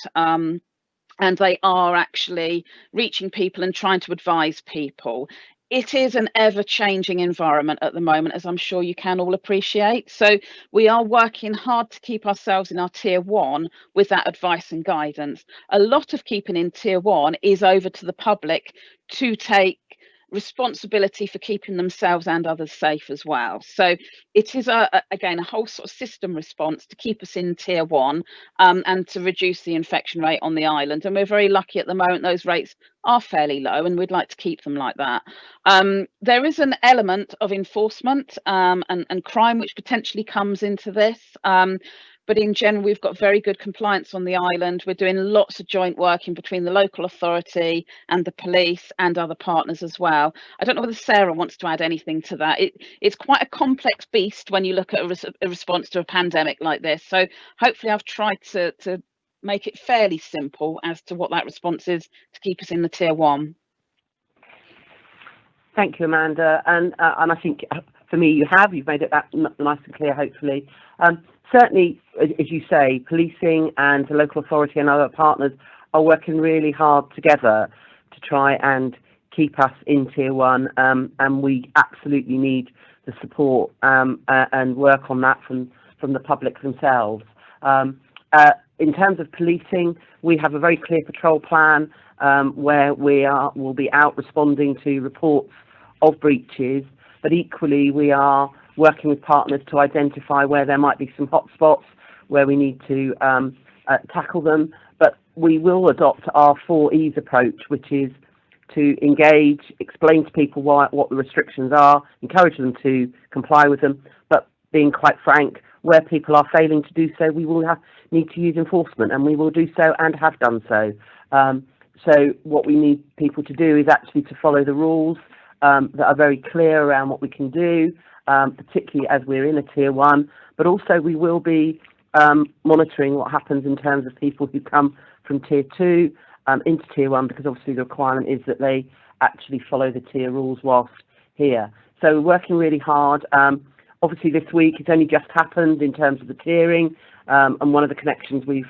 and they are actually reaching people and trying to advise people. It is an ever-changing environment at the moment, as I'm sure you can all appreciate. So we are working hard to keep ourselves in our Tier 1 with that advice and guidance. A lot of keeping in Tier 1 is over to the public to take responsibility for keeping themselves and others safe as well. So it is again a whole sort of system response to keep us in Tier 1 and to reduce the infection rate on the island. And we're very lucky at the moment, those rates are fairly low, and we'd like to keep them like that. There is an element of enforcement and crime which potentially comes into this. But in general, we've got very good compliance on the island. We're doing lots of joint working between the local authority and the police and other partners as well. I don't know whether Sarah wants to add anything to that. It's quite a complex beast when you look at a response to a pandemic like this. So hopefully I've tried to make it fairly simple as to what that response is to keep us in the Tier 1. Thank you, Amanda. And I think for me, you've made it that nice and clear, hopefully. Certainly, as you say, policing and the local authority and other partners are working really hard together to try and keep us in Tier 1, and we absolutely need the support and work on that from the public themselves. In terms of policing, we have a very clear patrol plan where we'll be out responding to reports of breaches, but equally we are working with partners to identify where there might be some hotspots where we need to tackle them. But we will adopt our 4 E's approach, which is to engage, explain to people what the restrictions are, encourage them to comply with them, but being quite frank, where people are failing to do so, we will need to use enforcement, and we will do so and have done so. So what we need people to do is actually to follow the rules that are very clear around what we can do, particularly as we're in a Tier 1, but also we will be monitoring what happens in terms of people who come from Tier 2 into Tier 1, because obviously the requirement is that they actually follow the tier rules whilst here. So we're working really hard. Obviously this week it's only just happened in terms of the tiering, and one of the connections we've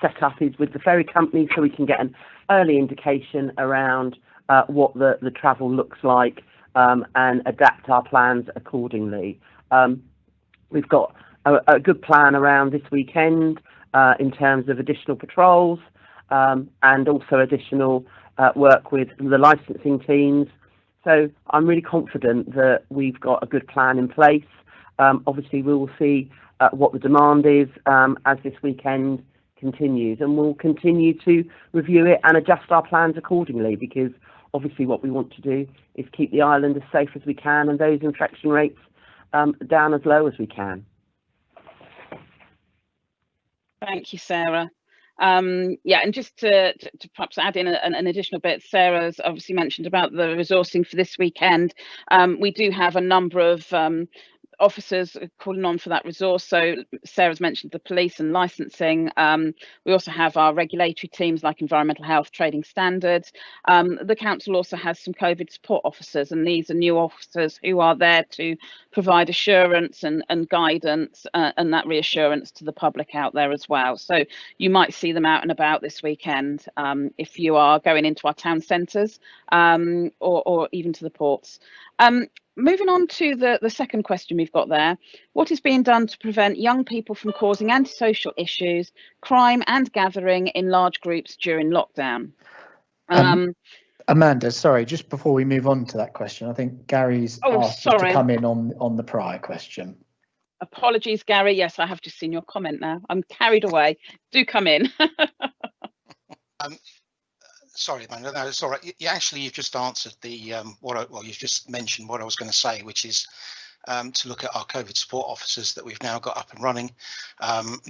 set up is with the ferry company, so we can get an early indication around what the travel looks like and adapt our plans accordingly. We've got a good plan around this weekend in terms of additional patrols and also additional work with the licensing teams. So I'm really confident that we've got a good plan in place. Obviously we will see what the demand is as this weekend continues, and we'll continue to review it and adjust our plans accordingly, because obviously what we want to do is keep the island as safe as we can and those infection rates down as low as we can. Thank you, Sarah. Yeah, and just to perhaps add in an additional bit, Sarah's obviously mentioned about the resourcing for this weekend. We do have a number of officers calling on for that resource. So Sarah's mentioned the police and licensing. We also have our regulatory teams like environmental health, trading standards. The council also has some COVID support officers, and these are new officers who are there to provide assurance and guidance and that reassurance to the public out there as well. So you might see them out and about this weekend if you are going into our town centres or even to the ports. Moving on to the second question we've got there. What is being done to prevent young people from causing antisocial issues, crime and gathering in large groups during lockdown? Amanda, sorry, just before we move on to that question, I think Gary's asked us to come in on the prior question. Apologies, Gary. Yes, I have just seen your comment now. I'm carried away. Do come in. Sorry, Amanda. No, it's all right. You've just answered the you've just mentioned what I was going to say, which is to look at our COVID support officers that we've now got up and running.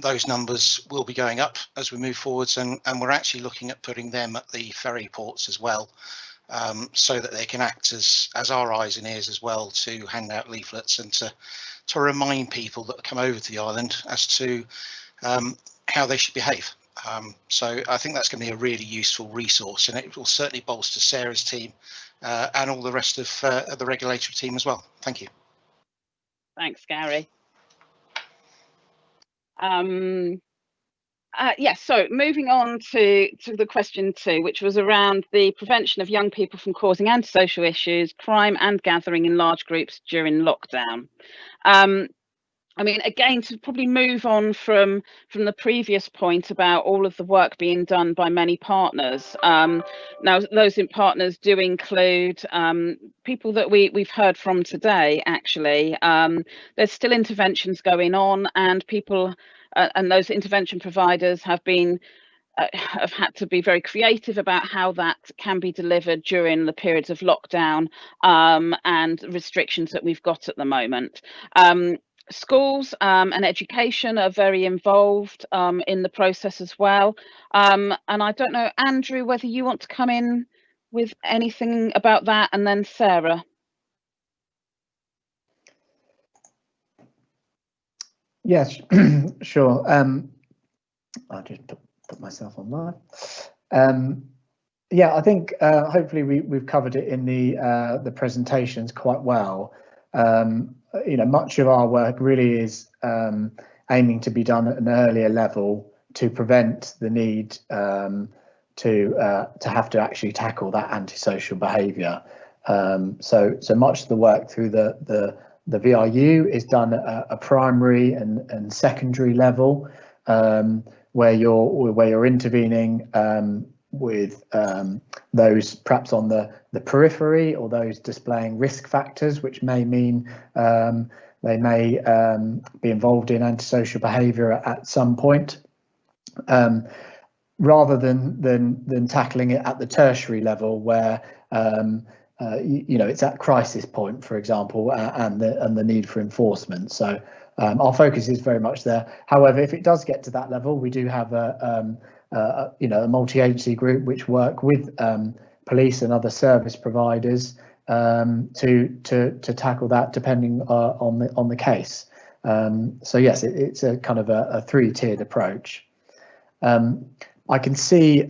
Those numbers will be going up as we move forwards, and we're actually looking at putting them at the ferry ports as well, so that they can act as our eyes and ears as well, to hand out leaflets and to remind people that come over to the island as to how they should behave. So I think that's going to be a really useful resource, and it will certainly bolster Sarah's team and all the rest of the regulatory team as well. Thank you. Thanks, Gary. Yes, so moving on to the question 2, which was around the prevention of young people from causing antisocial issues, crime and gathering in large groups during lockdown. I mean, again, to probably move on from the previous point about all of the work being done by many partners. Now, those partners do include people that we've heard from today, actually. There's still interventions going on, and people and those intervention providers have had to be very creative about how that can be delivered during the periods of lockdown and restrictions that we've got at the moment. Schools and education are very involved in the process as well. And I don't know, Andrew, whether you want to come in with anything about that, and then Sarah. Yes, sure. I'll just put myself on live. Yeah, I think hopefully we've covered it in the presentations quite well. Much of our work really is aiming to be done at an earlier level to prevent the need to have to actually tackle that antisocial behaviour. So much of the work through the VRU is done at a primary and secondary level, where you're intervening with those perhaps on the periphery, or those displaying risk factors, which may mean they may be involved in antisocial behaviour at some point, rather than tackling it at the tertiary level, where it's at crisis point, for example, and the need for enforcement. So our focus is very much there. However, if it does get to that level, we do have a multi-agency group which work with police and other service providers to tackle that, depending on the case. So yes, it's a kind of a three-tiered approach. I can see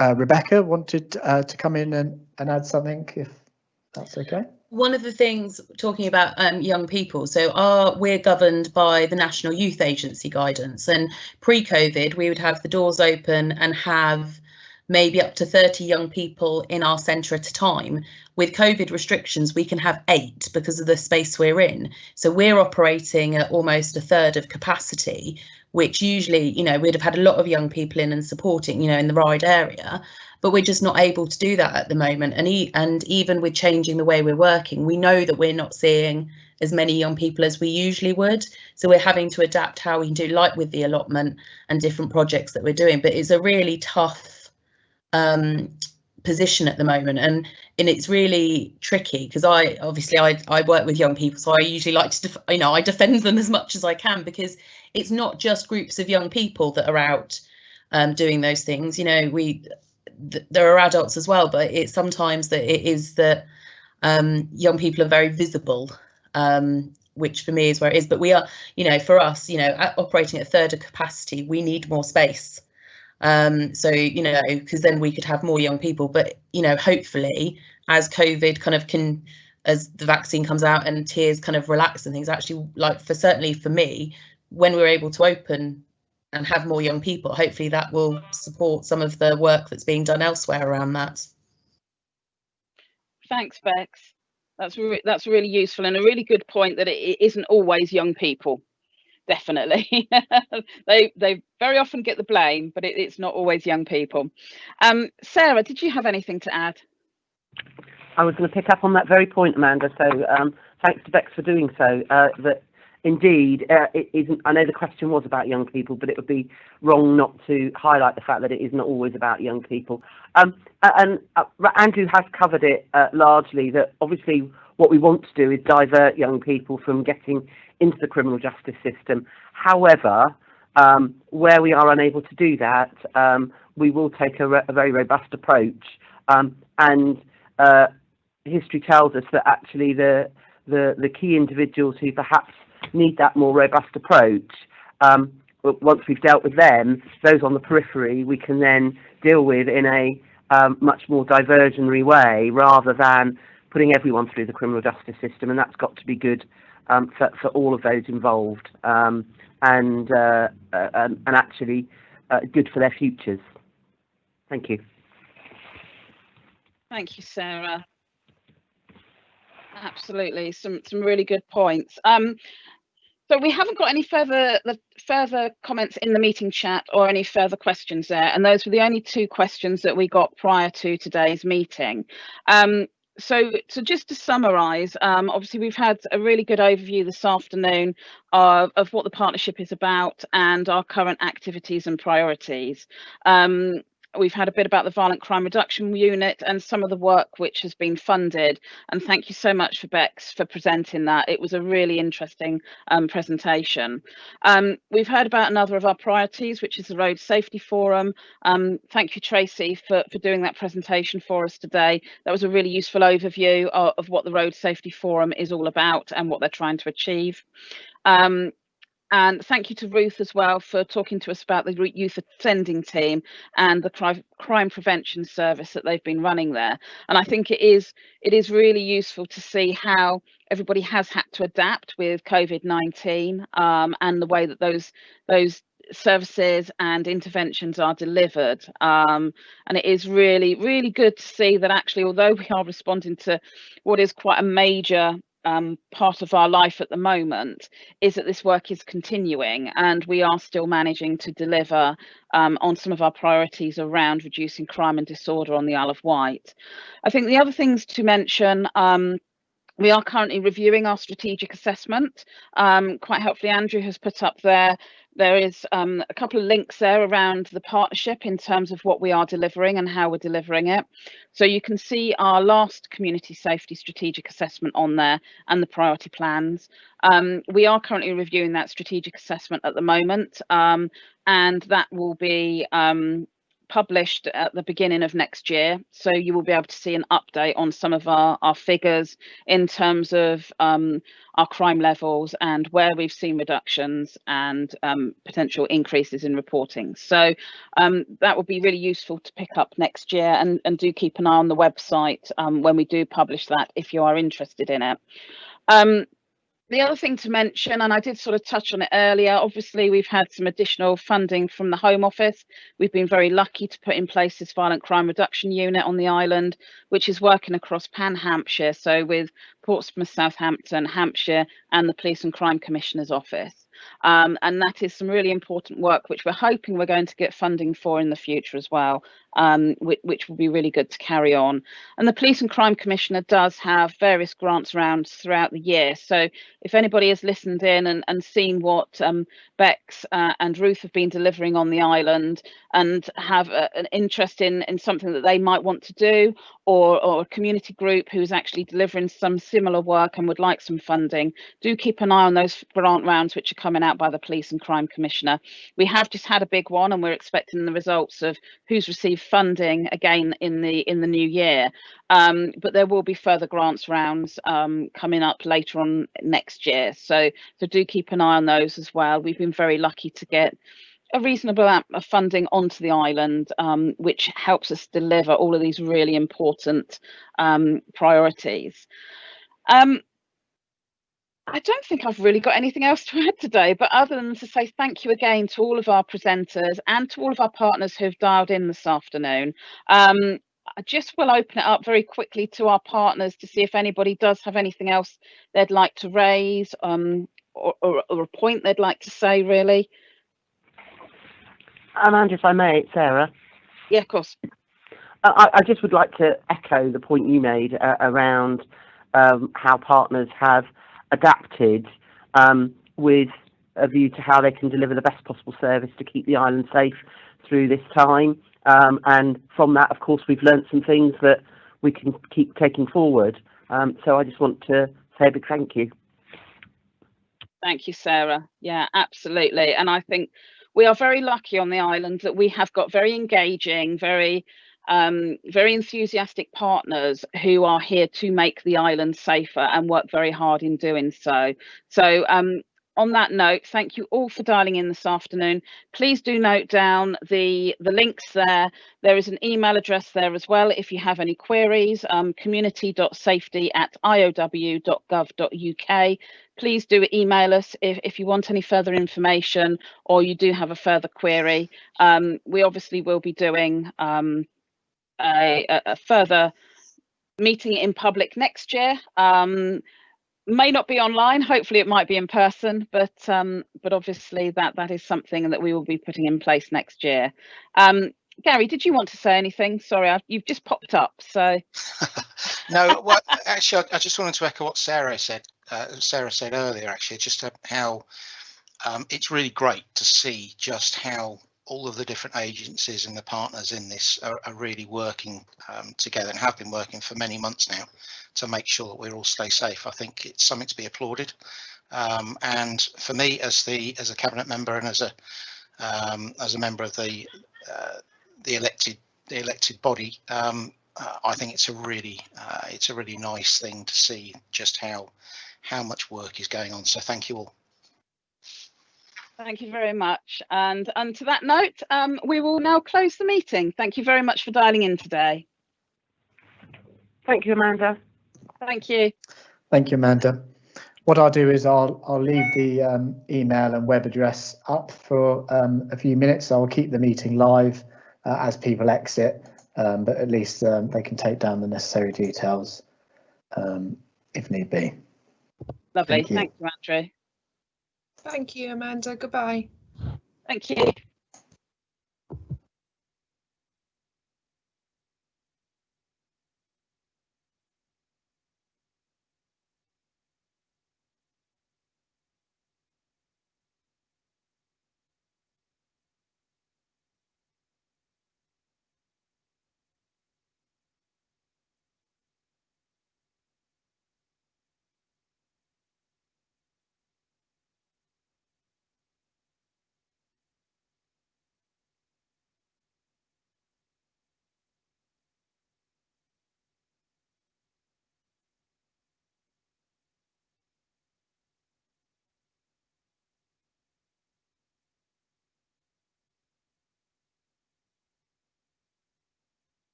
Rebecca wanted to come in and add something, if that's okay. One of the things, talking about young people, so we're governed by the National Youth Agency guidance, and pre-COVID we would have the doors open and have maybe up to 30 young people in our centre at a time. With COVID restrictions, we can have 8 because of the space we're in. So we're operating at almost a third of capacity, which usually, we'd have had a lot of young people in and supporting, in the Ryde area, but we're just not able to do that at the moment. And even with changing the way we're working, we know that we're not seeing as many young people as we usually would. So we're having to adapt how we can do, like with the allotment and different projects that we're doing. But it's a really tough position at the moment, and it's really tricky, because I work with young people, so I usually like to I defend them as much as I can, because it's not just groups of young people that are out doing those things. There are adults as well, but it's sometimes that it is that young people are very visible, which for me is where it is. But we are, for us, operating at a third of capacity, we need more space. So because then we could have more young people, but hopefully as COVID as the vaccine comes out and tiers kind of relax and things, actually, like certainly for me, when we're able to open and have more young people, hopefully that will support some of the work that's being done elsewhere around that. Thanks, Bex. That's really useful, and a really good point that it isn't always young people. Definitely. they very often get the blame, but it's not always young people. Sarah, did you have anything to add? I was going to pick up on that very point, Amanda. So thanks to Bex for doing so. That indeed, it isn't. I know the question was about young people, but it would be wrong not to highlight the fact that it isn't always about young people. And Andrew has covered it largely. That obviously what we want to do is divert young people from getting into the criminal justice system. However, where we are unable to do that, we will take a very robust approach. And history tells us that actually the key individuals who perhaps need that more robust approach, once we've dealt with them, those on the periphery, we can then deal with in a much more diversionary way, rather than putting everyone through the criminal justice system. And that's got to be good for all of those involved, and actually good for their futures. Thank you. Thank you, Sarah. Absolutely, some really good points. So we haven't got any further comments in the meeting chat or any further questions there, and those were the only 2 questions that we got prior to today's meeting. So just to summarise, obviously we've had a really good overview this afternoon of what the partnership is about and our current activities and priorities. We've had a bit about the Violent Crime Reduction Unit and some of the work which has been funded. And thank you so much for Bex for presenting that. It was a really interesting presentation. We've heard about another of our priorities, which is the Road Safety Forum. Thank you, Tracy, for doing that presentation for us today. That was a really useful overview of what the Road Safety Forum is all about and what they're trying to achieve. And thank you to Ruth as well for talking to us about the youth offending team and the crime prevention service that they've been running there. And I think it is really useful to see how everybody has had to adapt with COVID-19 and the way that those services and interventions are delivered. And it is really, really good to see that actually, although we are responding to what is quite a major part of our life at the moment, is that this work is continuing and we are still managing to deliver on some of our priorities around reducing crime and disorder on the Isle of Wight. I think the other things to mention, we are currently reviewing our strategic assessment. Quite helpfully, Andrew has put up there is a couple of links there around the partnership in terms of what we are delivering and how we're delivering it. So you can see our last community safety strategic assessment on there and the priority plans. We are currently reviewing that strategic assessment at the moment, and that will be published at the beginning of next year, so you will be able to see an update on some of our figures in terms of our crime levels and where we've seen reductions and potential increases in reporting. So that will be really useful to pick up next year, and do keep an eye on the website when we do publish that if you are interested in it. The other thing to mention, and I did sort of touch on it earlier, obviously we've had some additional funding from the Home Office. We've been very lucky to put in place this violent crime reduction unit on the island, which is working across Pan Hampshire, so with Portsmouth, Southampton, Hampshire and the Police and Crime Commissioner's Office. And that is some really important work which we're hoping we're going to get funding for in the future as well, which will be really good to carry on. And the Police and Crime Commissioner does have various grants rounds throughout the year, so if anybody has listened in and seen what Bex and Ruth have been delivering on the island and have an interest in something that they might want to do, or a community group who's actually delivering some similar work and would like some funding, do keep an eye on those grant rounds which are coming out by the Police and Crime Commissioner. We have just had a big one and we're expecting the results of who's received funding again in the new year, but there will be further grants rounds coming up later on next year, so do keep an eye on those as well. We've been very lucky to get a reasonable amount of funding onto the island, which helps us deliver all of these really important priorities. I don't think I've really got anything else to add today, but other than to say thank you again to all of our presenters and to all of our partners who've dialed in this afternoon. I just will open it up very quickly to our partners to see if anybody does have anything else they'd like to raise, or a point they'd like to say, really. Amanda, if I may, it's Sarah. Yeah, of course. I just would like to echo the point you made around how partners have adapted with a view to how they can deliver the best possible service to keep the island safe through this time. And from that, of course, we've learnt some things that we can keep taking forward. So I just want to say a big thank you. Thank you, Sarah. Yeah, absolutely. And I think we are very lucky on the island that we have got very engaging, very enthusiastic partners who are here to make the island safer and work very hard in doing so. So on that note, thank you all for dialing in this afternoon. Please do note down the links there. There is an email address there as well if you have any queries, community.safety@iow.gov.uk. Please do email us if you want any further information or you do have a further query. We obviously will be doing a further meeting in public next year. May not be online, hopefully it might be in person, but obviously that is something that we will be putting in place next year. Gary, did you want to say anything? Sorry, you've just popped up, so. No, well, actually, I just wanted to echo what Sarah said earlier, actually, just how it's really great to see just how all of the different agencies and the partners in this are really working together and have been working for many months now to make sure that we all stay safe. I think it's something to be applauded. And for me, as a cabinet member and as a member of the elected body, I think it's a really nice thing to see just how much work is going on. So thank you all. Thank you very much. And to that note, we will now close the meeting. Thank you very much for dialing in today. Thank you, Amanda. Thank you. Thank you, Amanda. What I'll do is I'll leave the email and web address up for a few minutes. I'll keep the meeting live as people exit, but at least they can take down the necessary details if need be. Lovely. Thank you. Thank you, Andrew. Thank you, Amanda. Goodbye. Thank you.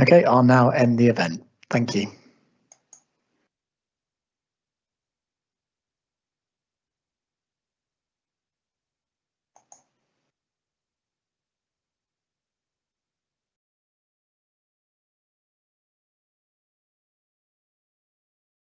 Okay, I'll now end the event. Thank you.